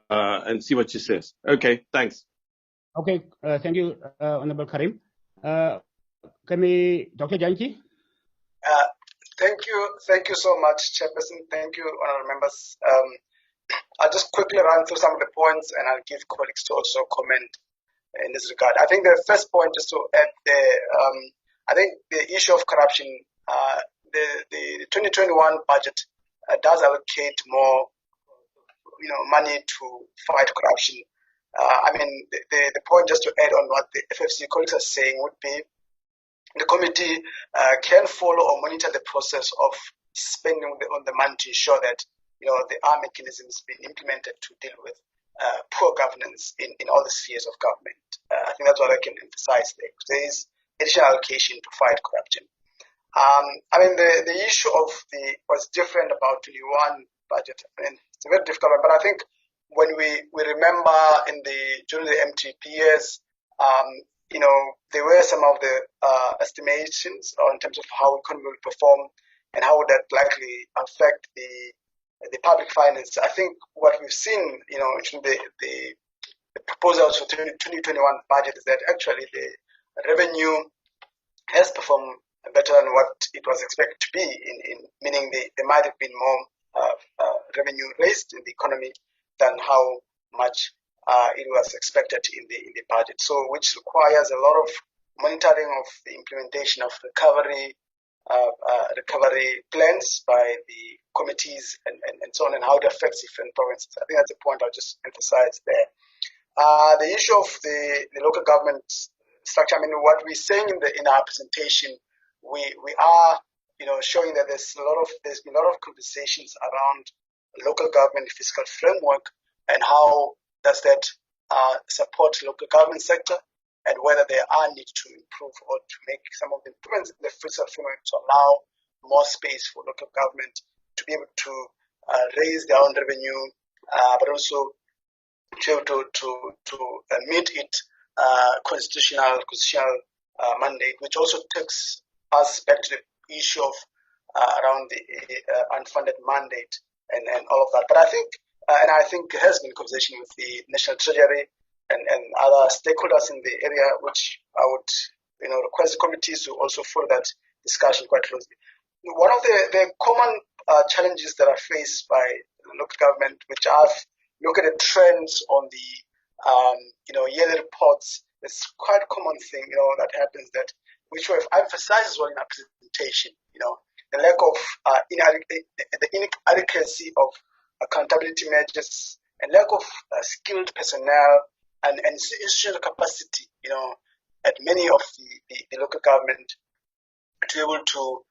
and see what she says. Okay, thanks. Okay, thank you, Honorable Karim. Dr. Janki? Thank you so much, Chairperson. Thank you, honorable members. I'll just quickly run through some of the points and I'll give colleagues to also comment in this regard. I think the first point is to add I think the issue of corruption, the 2021 budget does allocate more, money to fight corruption. The point just to add on what the FFC colleagues are saying would be the committee can follow or monitor the process of spending on the money to ensure that there are mechanisms being implemented to deal with poor governance in all the spheres of government. I think that's what I can emphasize there. There is additional allocation to fight corruption. I mean, the issue of what's different about 21 budget. I mean, it's a very difficult one, but I think when we remember during the MTP years, there were some of the estimations in terms of how economy will perform and how would that likely affect the public finance. I think what we've seen, in the proposals for 2021 budget is that actually the revenue has performed better than what it was expected to be, meaning there might have been more revenue raised in the economy than how much it was expected in the budget. So, which requires a lot of monitoring of the implementation of recovery plans by the committees and so on, and how it affects different provinces. I think that's a point I'll just emphasize there. The issue of the local government structure. I mean, what we're saying in our presentation, we are showing that there's been a lot of conversations around local government fiscal framework and how does that support the local government sector, and whether there are needs to improve or to make some of the improvements in the fiscal framework to allow more space for local government to be able to raise their own revenue, but also to be able to meet its constitutional mandate, which also takes us back to the issue of around the unfunded mandate and all of that. But I think, there has been conversation with the National Treasury and other stakeholders in the area, which I would request the committees to also follow that discussion quite closely. One of the common challenges that are faced by local government, which I've looked at the trends on the yearly reports, it's quite a common thing that happens, that which we've emphasized as well in our presentation. The lack of the inadequacy of accountability measures and lack of skilled personnel and institutional capacity, at many of the local government to be able to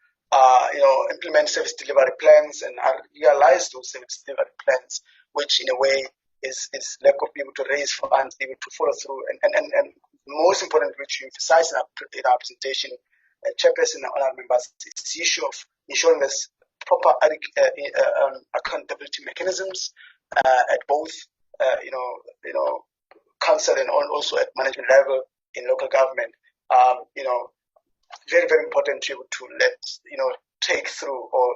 implement service delivery plans and realize those service delivery plans, which in a way is lack of being able to raise funds, able to follow through, and most important, which we emphasize in our presentation, Chairperson and other members, is the issue of ensuring there's proper accountability mechanisms at both council and also at management level in local government. Very, very important to be able to take through or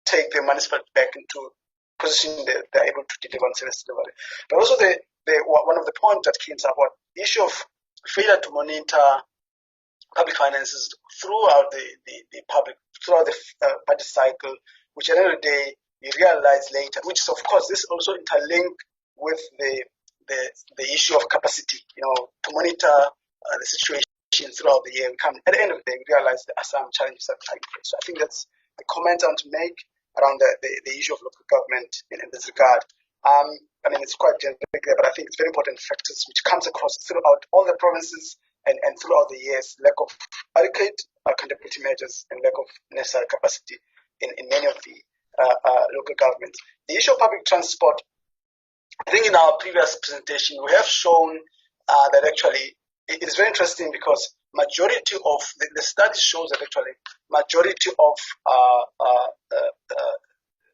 take the municipality back into position that they're able to deliver on service delivery. But also one of the points that came up was the issue of failure to monitor public finances throughout the budget cycle, which at the end of the day you realize later, which is of course this also interlinked with the issue of capacity, to monitor the situation throughout the year. At the end of the day, we realize there are some challenges that are in place. So I think that's the comment I want to make around the issue of local government in this regard. I mean, it's quite generic there, but I think it's very important factors which comes across throughout all the provinces and throughout the years: lack of adequate accountability measures and lack of necessary capacity in many of the local governments. The issue of public transport, I think in our previous presentation, we have shown that actually it is very interesting because majority of the study shows that actually majority of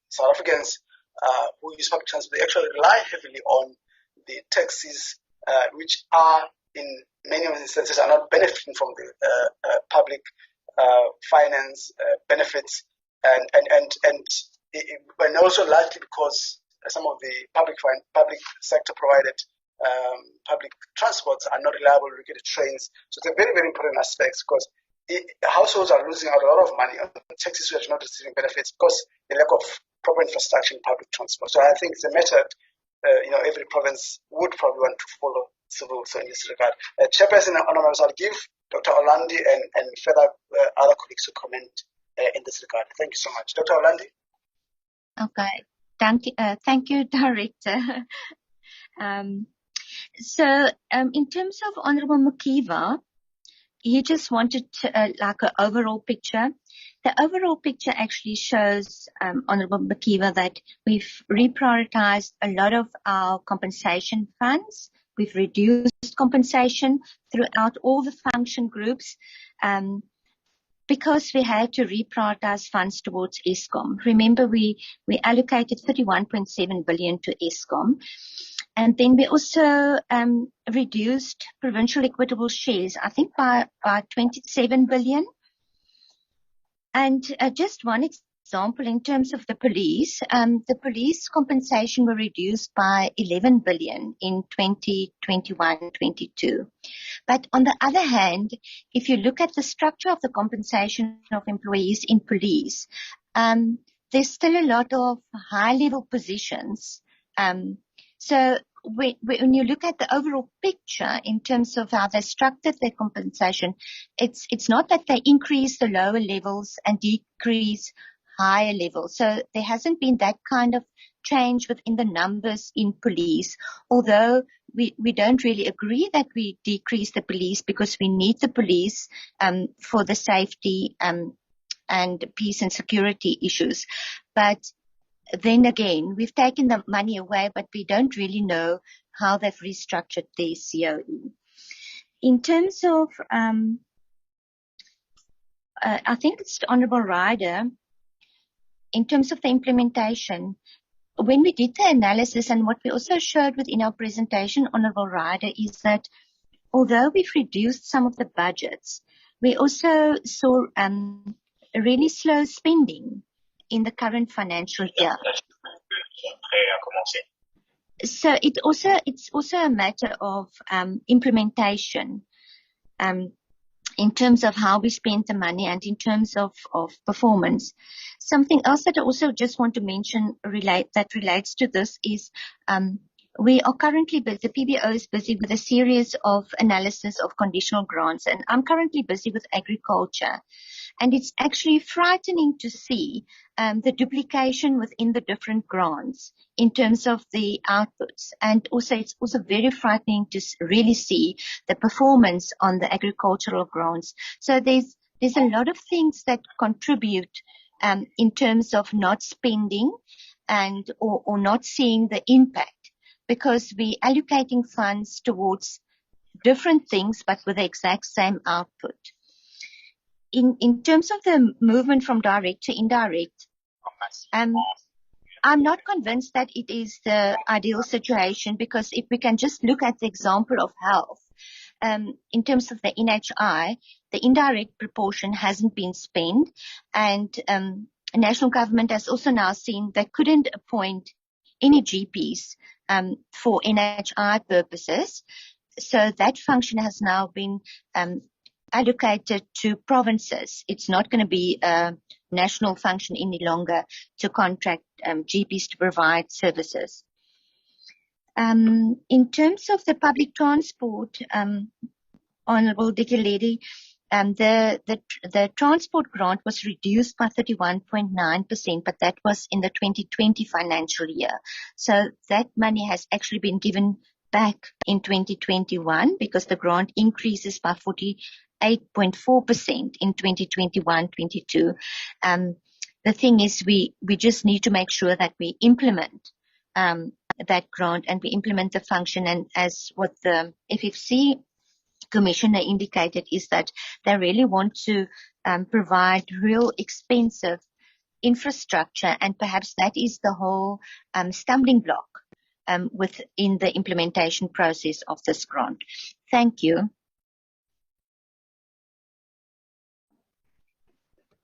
South Africans who use public transport actually rely heavily on the taxis, which are in many instances are not benefiting from the public finance benefits, and also largely because some of the public sector provided public transports are not reliable, regulated trains. So it's a very, very important aspect because households are losing out a lot of money on taxis which are not receiving benefits because the lack of proper infrastructure in public transport. So I think it's a method every province would probably want to follow through. So in this regard, Chairperson and honorables, I'll give Dr. Orlandi and further other colleagues to comment in this regard. Thank you so much. Dr. Orlandi. Okay. Thank you, Director. So in terms of Honorable Mukiva, he just wanted like an overall picture. The overall picture actually shows, Honourable Bakiva, that we've reprioritized a lot of our compensation funds. We've reduced compensation throughout all the function groups because we had to reprioritize funds towards Eskom. Remember, we allocated 31.7 billion to Eskom. And then we also reduced provincial equitable shares, I think by 27 billion. And just one example in terms of the police compensation were reduced by 11 billion in 2021-22. But on the other hand, if you look at the structure of the compensation of employees in police, there's still a lot of high-level positions. So when you look at the overall picture in terms of how they structured their compensation, it's not that they increase the lower levels and decrease higher levels. So there hasn't been that kind of change within the numbers in police, although we don't really agree that we decrease the police because we need the police for the safety and peace and security issues. But then again, we've taken the money away, but we don't really know how they've restructured their COE. In terms of, I think it's the Honourable Ryder, in terms of the implementation, when we did the analysis and what we also showed within our presentation, Honourable Ryder, is that although we've reduced some of the budgets, we also saw really slow spending in the current financial year. So it's also a matter of implementation in terms of how we spend the money and in terms of performance. Something else that I also just want to mention that relates to this is we are currently busy, the PBO is busy with a series of analysis of conditional grants, and I'm currently busy with agriculture. And it's actually frightening to see the duplication within the different grants in terms of the outputs. And also, it's also very frightening to really see the performance on the agricultural grants. So there's a lot of things that contribute in terms of not spending and or not seeing the impact, because we're allocating funds towards different things but with the exact same output. In terms of the movement from direct to indirect, I'm not convinced that it is the ideal situation, because if we can just look at the example of health, in terms of the NHI, the indirect proportion hasn't been spent, and the national government has also now seen they couldn't appoint any GPs for NHI purposes. So that function has now been allocated to provinces. It's not going to be a national function any longer to contract GPs to provide services. In terms of the public transport, Honourable Dikeledi, the transport grant was reduced by 31.9%, but that was in the 2020 financial year. So that money has actually been given back in 2021 because the grant increases by 48.4% in 2021-22. The thing is, we just need to make sure that we implement that grant and we implement the function. And as what the FFC Commissioner indicated is that they really want to provide real expensive infrastructure, and perhaps that is the whole stumbling block within the implementation process of this grant. Thank you.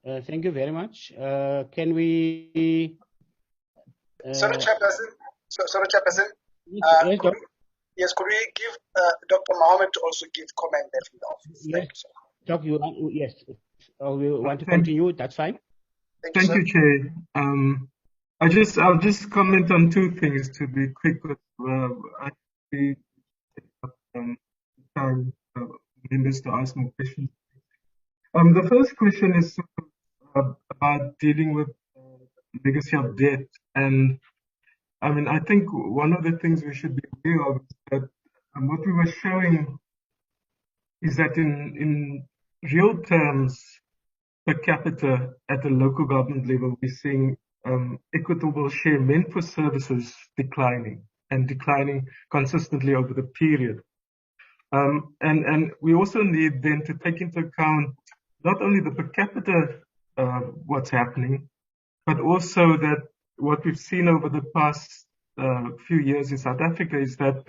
Thank you very much. Can we... Sorry, Chairperson. Yes, could we give Dr. Mohammed to also give comment there from the office? Yes, Doc, yes. We want to continue. That's fine. Thank you, Chair. I'll just comment on two things to be quick. Time members to ask more questions. The first question is about dealing with legacy of debt, and I mean, I think one of the things we should be aware of is that what we were showing is that in real terms, per capita at the local government level, we're seeing equitable share meant for services declining and declining consistently over the period. And we also need then to take into account not only the per capita what's happening, but also that what we've seen over the past few years in South Africa is that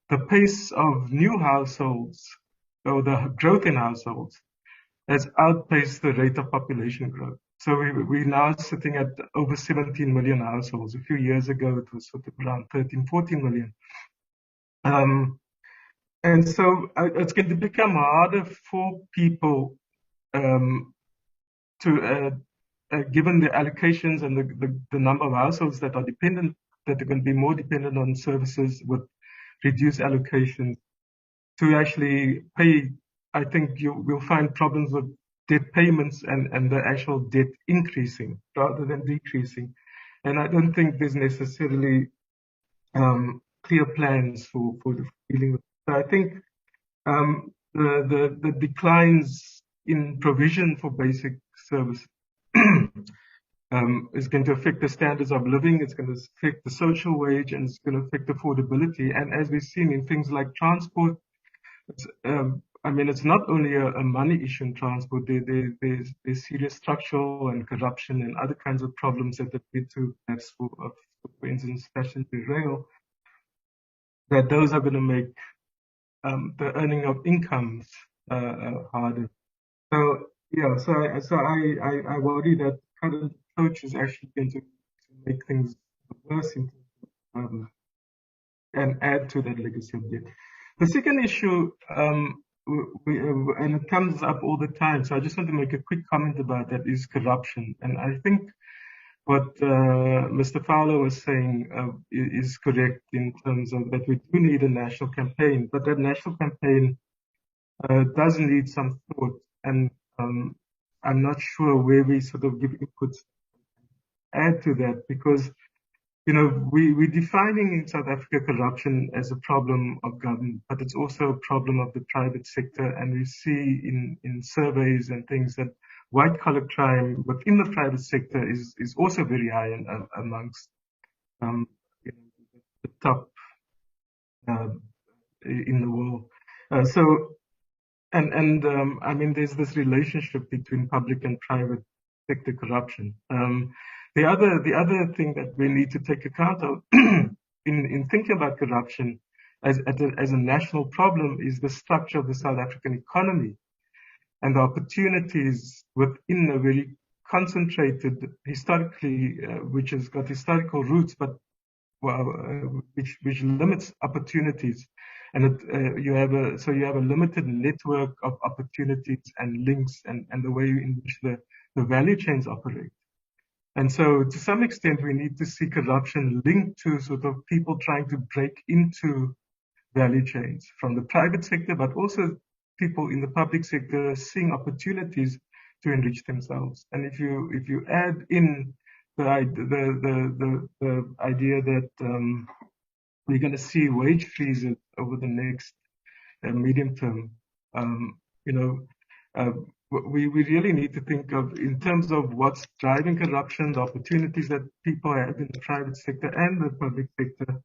the pace of new households, or the growth in households, has outpaced the rate of population growth. So we're now sitting at over 17 million households. A few years ago, it was sort of around 13, 14 million. And so it's going to become harder for people to, given the allocations and the number of households that are dependent, that are going to be more dependent on services with reduced allocations, to actually pay. I think we'll find problems with debt payments and the actual debt increasing rather than decreasing. And I don't think there's necessarily clear plans for dealing with it. So I think the declines in provision for basic services is going to affect the standards of living, it's going to affect the social wage, and it's going to affect affordability. And as we've seen in things like transport, I mean, it's not only a money issue in transport. There's serious structural and corruption and other kinds of problems that lead to, for instance, statutory rail, that those are going to make the earning of incomes harder. So yeah, so I worry that current approach is actually going to make things worse in terms of, and add to that legacy of debt. The second issue, and it comes up all the time, so I just want to make a quick comment about that, is corruption. And I think what Mr. Fowler was saying is correct in terms of that we do need a national campaign, but that national campaign does need some thought, and I'm not sure where we sort of give inputs add to that, because we're defining in South Africa corruption as a problem of government, but it's also a problem of the private sector. And we see in surveys and things that white collar crime within the private sector is also very high amongst the top in the world. I mean, there's this relationship between public and private sector corruption. The other thing that we need to take account of in thinking about corruption as a national problem is the structure of the South African economy and the opportunities within a very concentrated, historically, which has got historical roots, but which limits opportunities. And you have a limited network of opportunities and links and the way in which the value chains operate. And so to some extent, we need to see corruption linked to sort of people trying to break into value chains from the private sector, but also people in the public sector seeing opportunities to enrich themselves. And if you add in the idea that we're going to see wage freezes over the next medium term, we really need to think of, in terms of what's driving corruption, the opportunities that people have in the private sector and the public sector.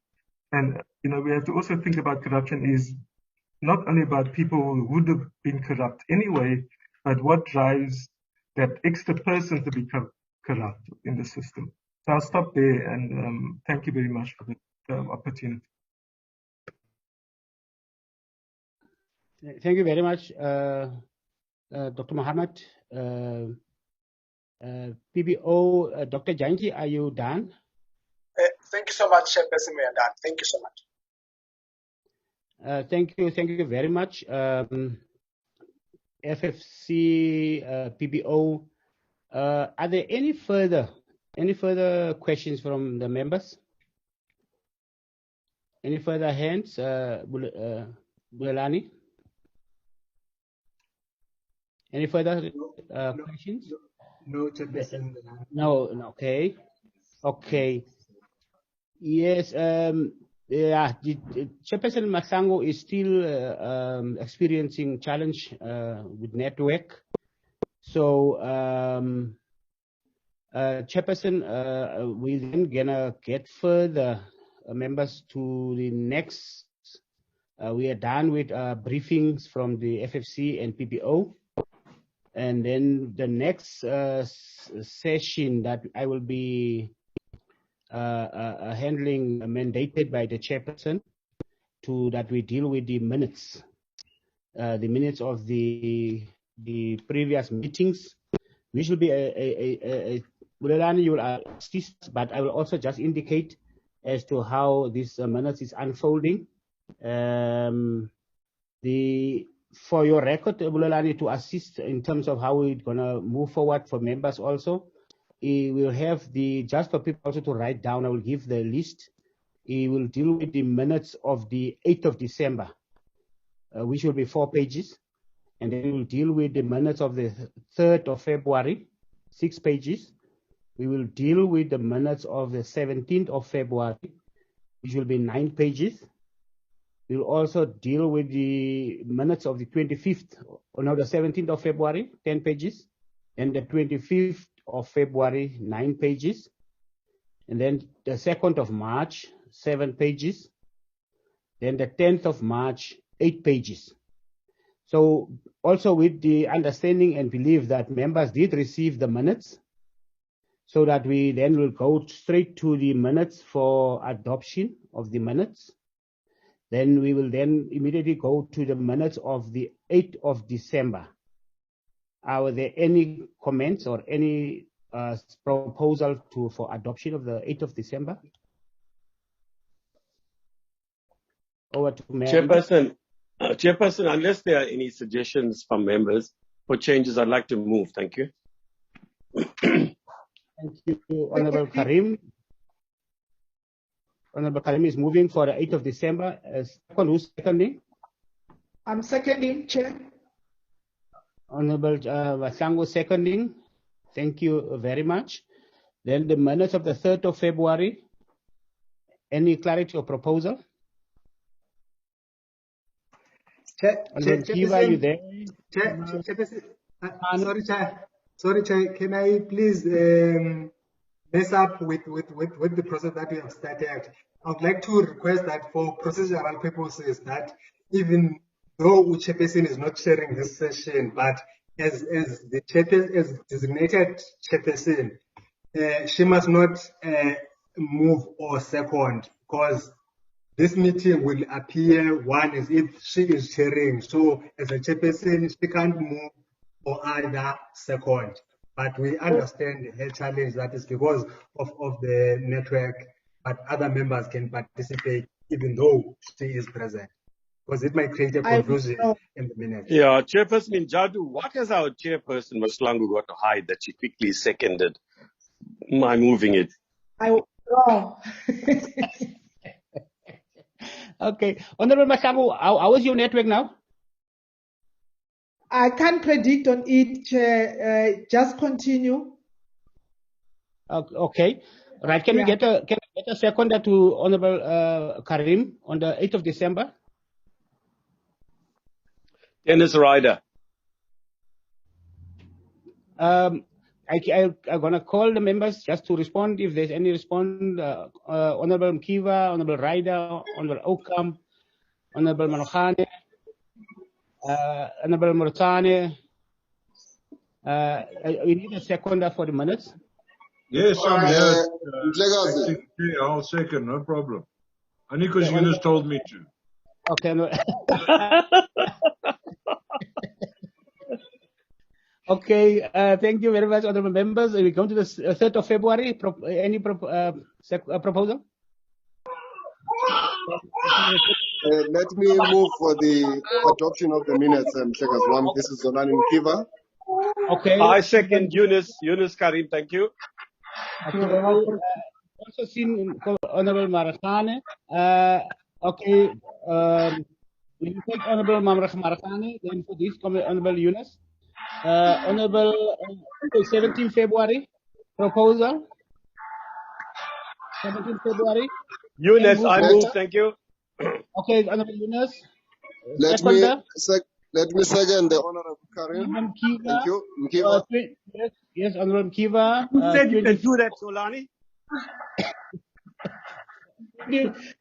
And, we have to also think about corruption is not only about people who would have been corrupt anyway, but what drives that extra person to become corrupt in the system. So I'll stop there, and thank you very much for the opportunity. Thank you very much, Dr. Mohammed. PBO, Dr. Janki, are you done? Thank you so much, Chairperson. We are done. Thank you so much. Thank you very much. FFC, PBO, are there any further questions from the members? Any further hands? Bulelani? Any further questions? No, Chairperson. No, okay. Yes, Yeah, Chairperson Mahlangu is still experiencing challenge with network. So, Chairperson, we then gonna get further members to the next. We are done with briefings from the FFC and PPO. And then the next session that I will be handling, mandated by the chairperson, that we deal with the minutes of the previous meetings, which will be Bulelani, you will assist, but I will also just indicate as to how this minutes is unfolding. For your record, Bulelani, to assist in terms of how we're gonna move forward for members also, we'll have just for people also to write down, I will give the list. He will deal with the minutes of the 8th of December, which will be 4 pages. And then we'll deal with the minutes of the 3rd of February, 6 pages. We will deal with the minutes of the 17th of February, which will be 9 pages. We'll also deal with the minutes of the 25th, or no, the 17th of February, 10 pages. And the 25th of February, 9 pages. And then the 2nd of March, 7 pages. Then the 10th of March, 8 pages. So also with the understanding and belief that members did receive the minutes, so that we then will go straight to the minutes for adoption of the minutes. Then we will then immediately go to the minutes of the 8th of December. Are there any comments or any proposal for adoption of the 8th of December? Over to Chairperson, unless there are any suggestions from members for changes, I'd like to move. Thank you. Thank you, Honorable Karim. Honorable Karim is moving for the 8th of December. Who's seconding? I'm seconding, Chair. Honorable Mahlangu seconding. Thank you very much. Then the minutes of the 3rd of February. Any clarity or proposal? Chairperson, are you there? Sorry, Chair. Can I please mess up with the process that we have started? I would like to request that for procedural purposes, that even though Chairperson is not chairing this session, but as the chairperson, as designated chairperson, she must not move or second, because this meeting will appear one as if she is chairing. So as a chairperson, she can't move or either second. But we understand her challenge, that is because of the network, but other members can participate even though she is present, because it might create a confusion in the minutes. Yeah, Chairperson in Jadu, what has our Chairperson Mahlangu got to hide that she quickly seconded my moving it? Okay, Honorable Mahlangu, how is your network now? I can't predict on it, Chair. Just continue. Okay. Right. Can we get a seconder to Honorable Karim on the 8th of December? Dennis Ryder. I'm going to call the members just to respond if there's any response. Honorable Mkiva, Honorable Ryder, Honorable Okam, Honorable Manokhane, Honorable Murtane. We need a seconder for the minutes. Yes, I'm here. I'll second, no problem. Only because Eunice told me to. Okay. No. Okay, thank you very much, honorable members. We come to the 3rd of February. Any proposal? Let me move for the adoption of the minutes, Mhlekazwam. This is Zolani Mkiva. Okay. I second Eunice Karim, thank you. Also seen Honorable Marakhane. Okay, we take Honorable Marakhane, then for this, Honorable Eunice. Honorable 17 February proposal. 17th February. Eunice, I move. Thank you. Okay, Honorable Eunice. Let me second the Honorable Karim. Thank you. Mkiva. Yes, Honorable Mkiva. Who said you can do that, Solani?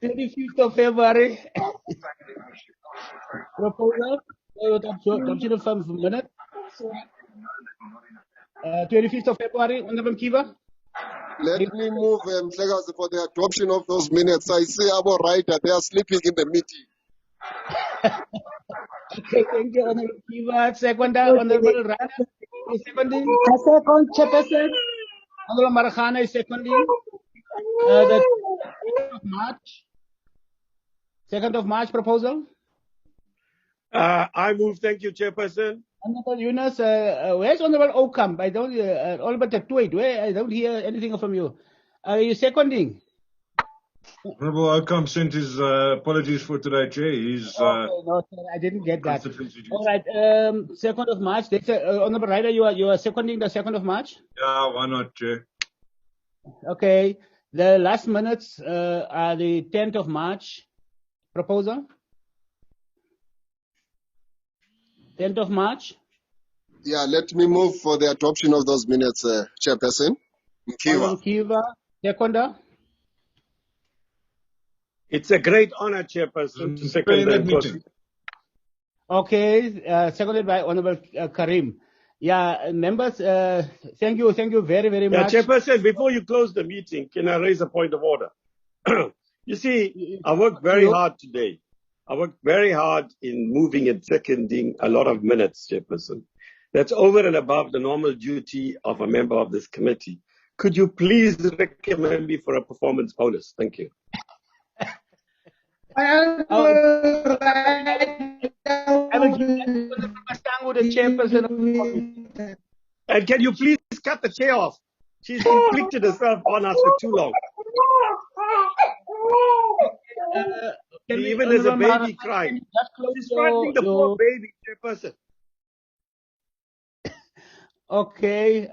25th of February. Proposal. Adoption of some minute. 25th of February, Honorable Mkiva. Let me move for the adoption of those minutes. I see our writer, they are sleeping in the meeting. Okay, thank you, Honorable Mkiva. Second, Honorable Rana is seconding. I second, Chairperson. Honorable Marakhana is seconding. The 2nd of March. 2nd of March proposal. I move. Thank you, Chairperson. Honorable Eunice, where's Honorable Ocamp? I don't, Honorable Tatuit, where I don't hear anything from you. Are you seconding? Honorable Ocamp sent his apologies for today, Chair. He's okay, no, sir, I didn't get that. All right, 2nd of March. Honorable Ryder, you are seconding the 2nd of March? Yeah, why not, Chair? Okay, the last minutes are the 10th of March proposal. 10th of March. Yeah, let me move for the adoption of those minutes, Chairperson. Mkiva. Seconder. It's a great honor, Chairperson, to second that meeting. Okay, seconded by Honorable Karim. Yeah, members, thank you very, very much. Chairperson, before you close the meeting, can I raise a point of order? You see, I worked very hard today. I worked very hard in moving and seconding a lot of minutes, Chairperson. That's over and above the normal duty of a member of this committee. Could you please recommend me for a performance bonus? Thank you. I will give Mahlangu, the chairperson of the committee. And can you please cut the chair off? She's inflicted herself on us for too long. Even as a baby crying. She's frightening the poor baby, Chairperson. Okay,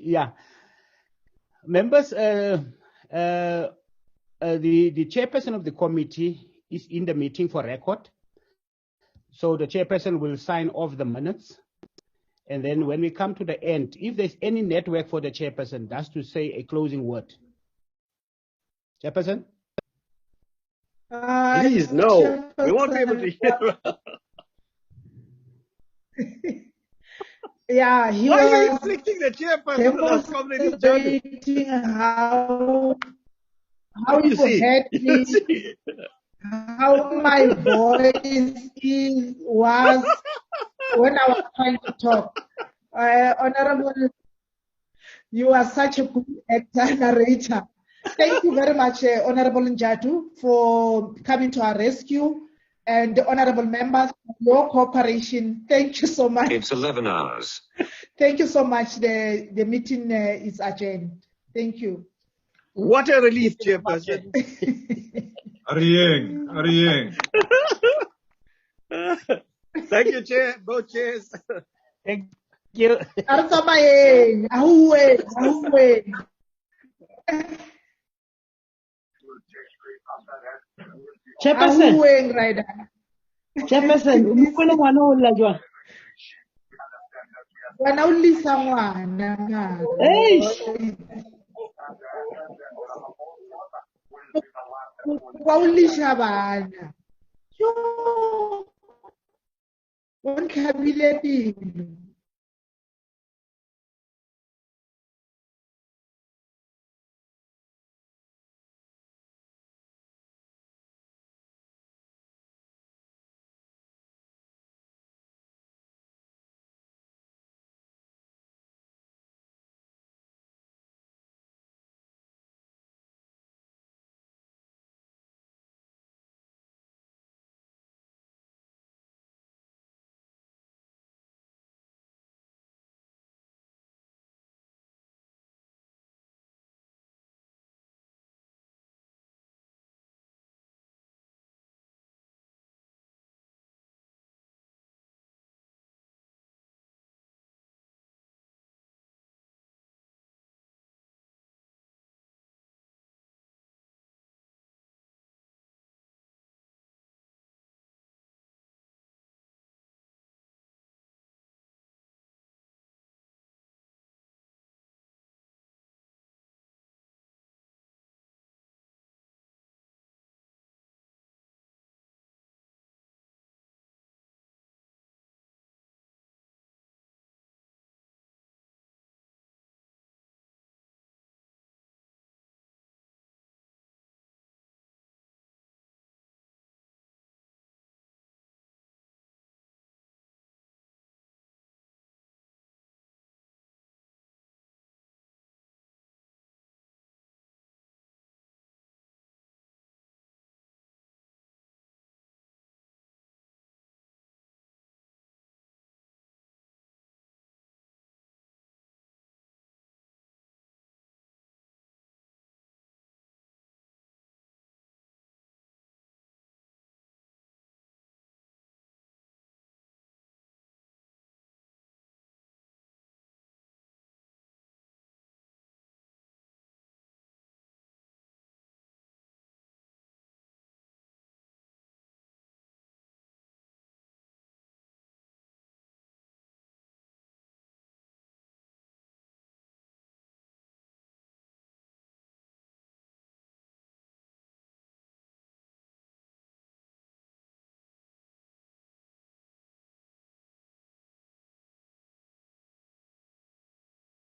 yeah. Members, the chairperson of the committee is in the meeting for record. So the chairperson will sign off the minutes. And then when we come to the end, if there's any network for the chairperson, that's to say a closing word. Chairperson? Please, no. We won't be able to hear. Yeah, why are you inflicting the chairperson demonstrating how you hurt me, how my voice was when I was trying to talk. Honorable, you are such a good actor, narrator. Thank you very much, Honorable Njatu, for coming to our rescue, and the honorable members for your cooperation. Thank you so much. It's 11 hours. Thank you so much. The meeting is adjourned. Thank you. What a relief, Chairperson. Arieng. Thank you, Chair. Both chairs. Thank you. Chairperson, umukwana ngwana o lla jwa. Ngwana o lisa ngwana. Wa o lisa bana. Wa nkhabile pelo.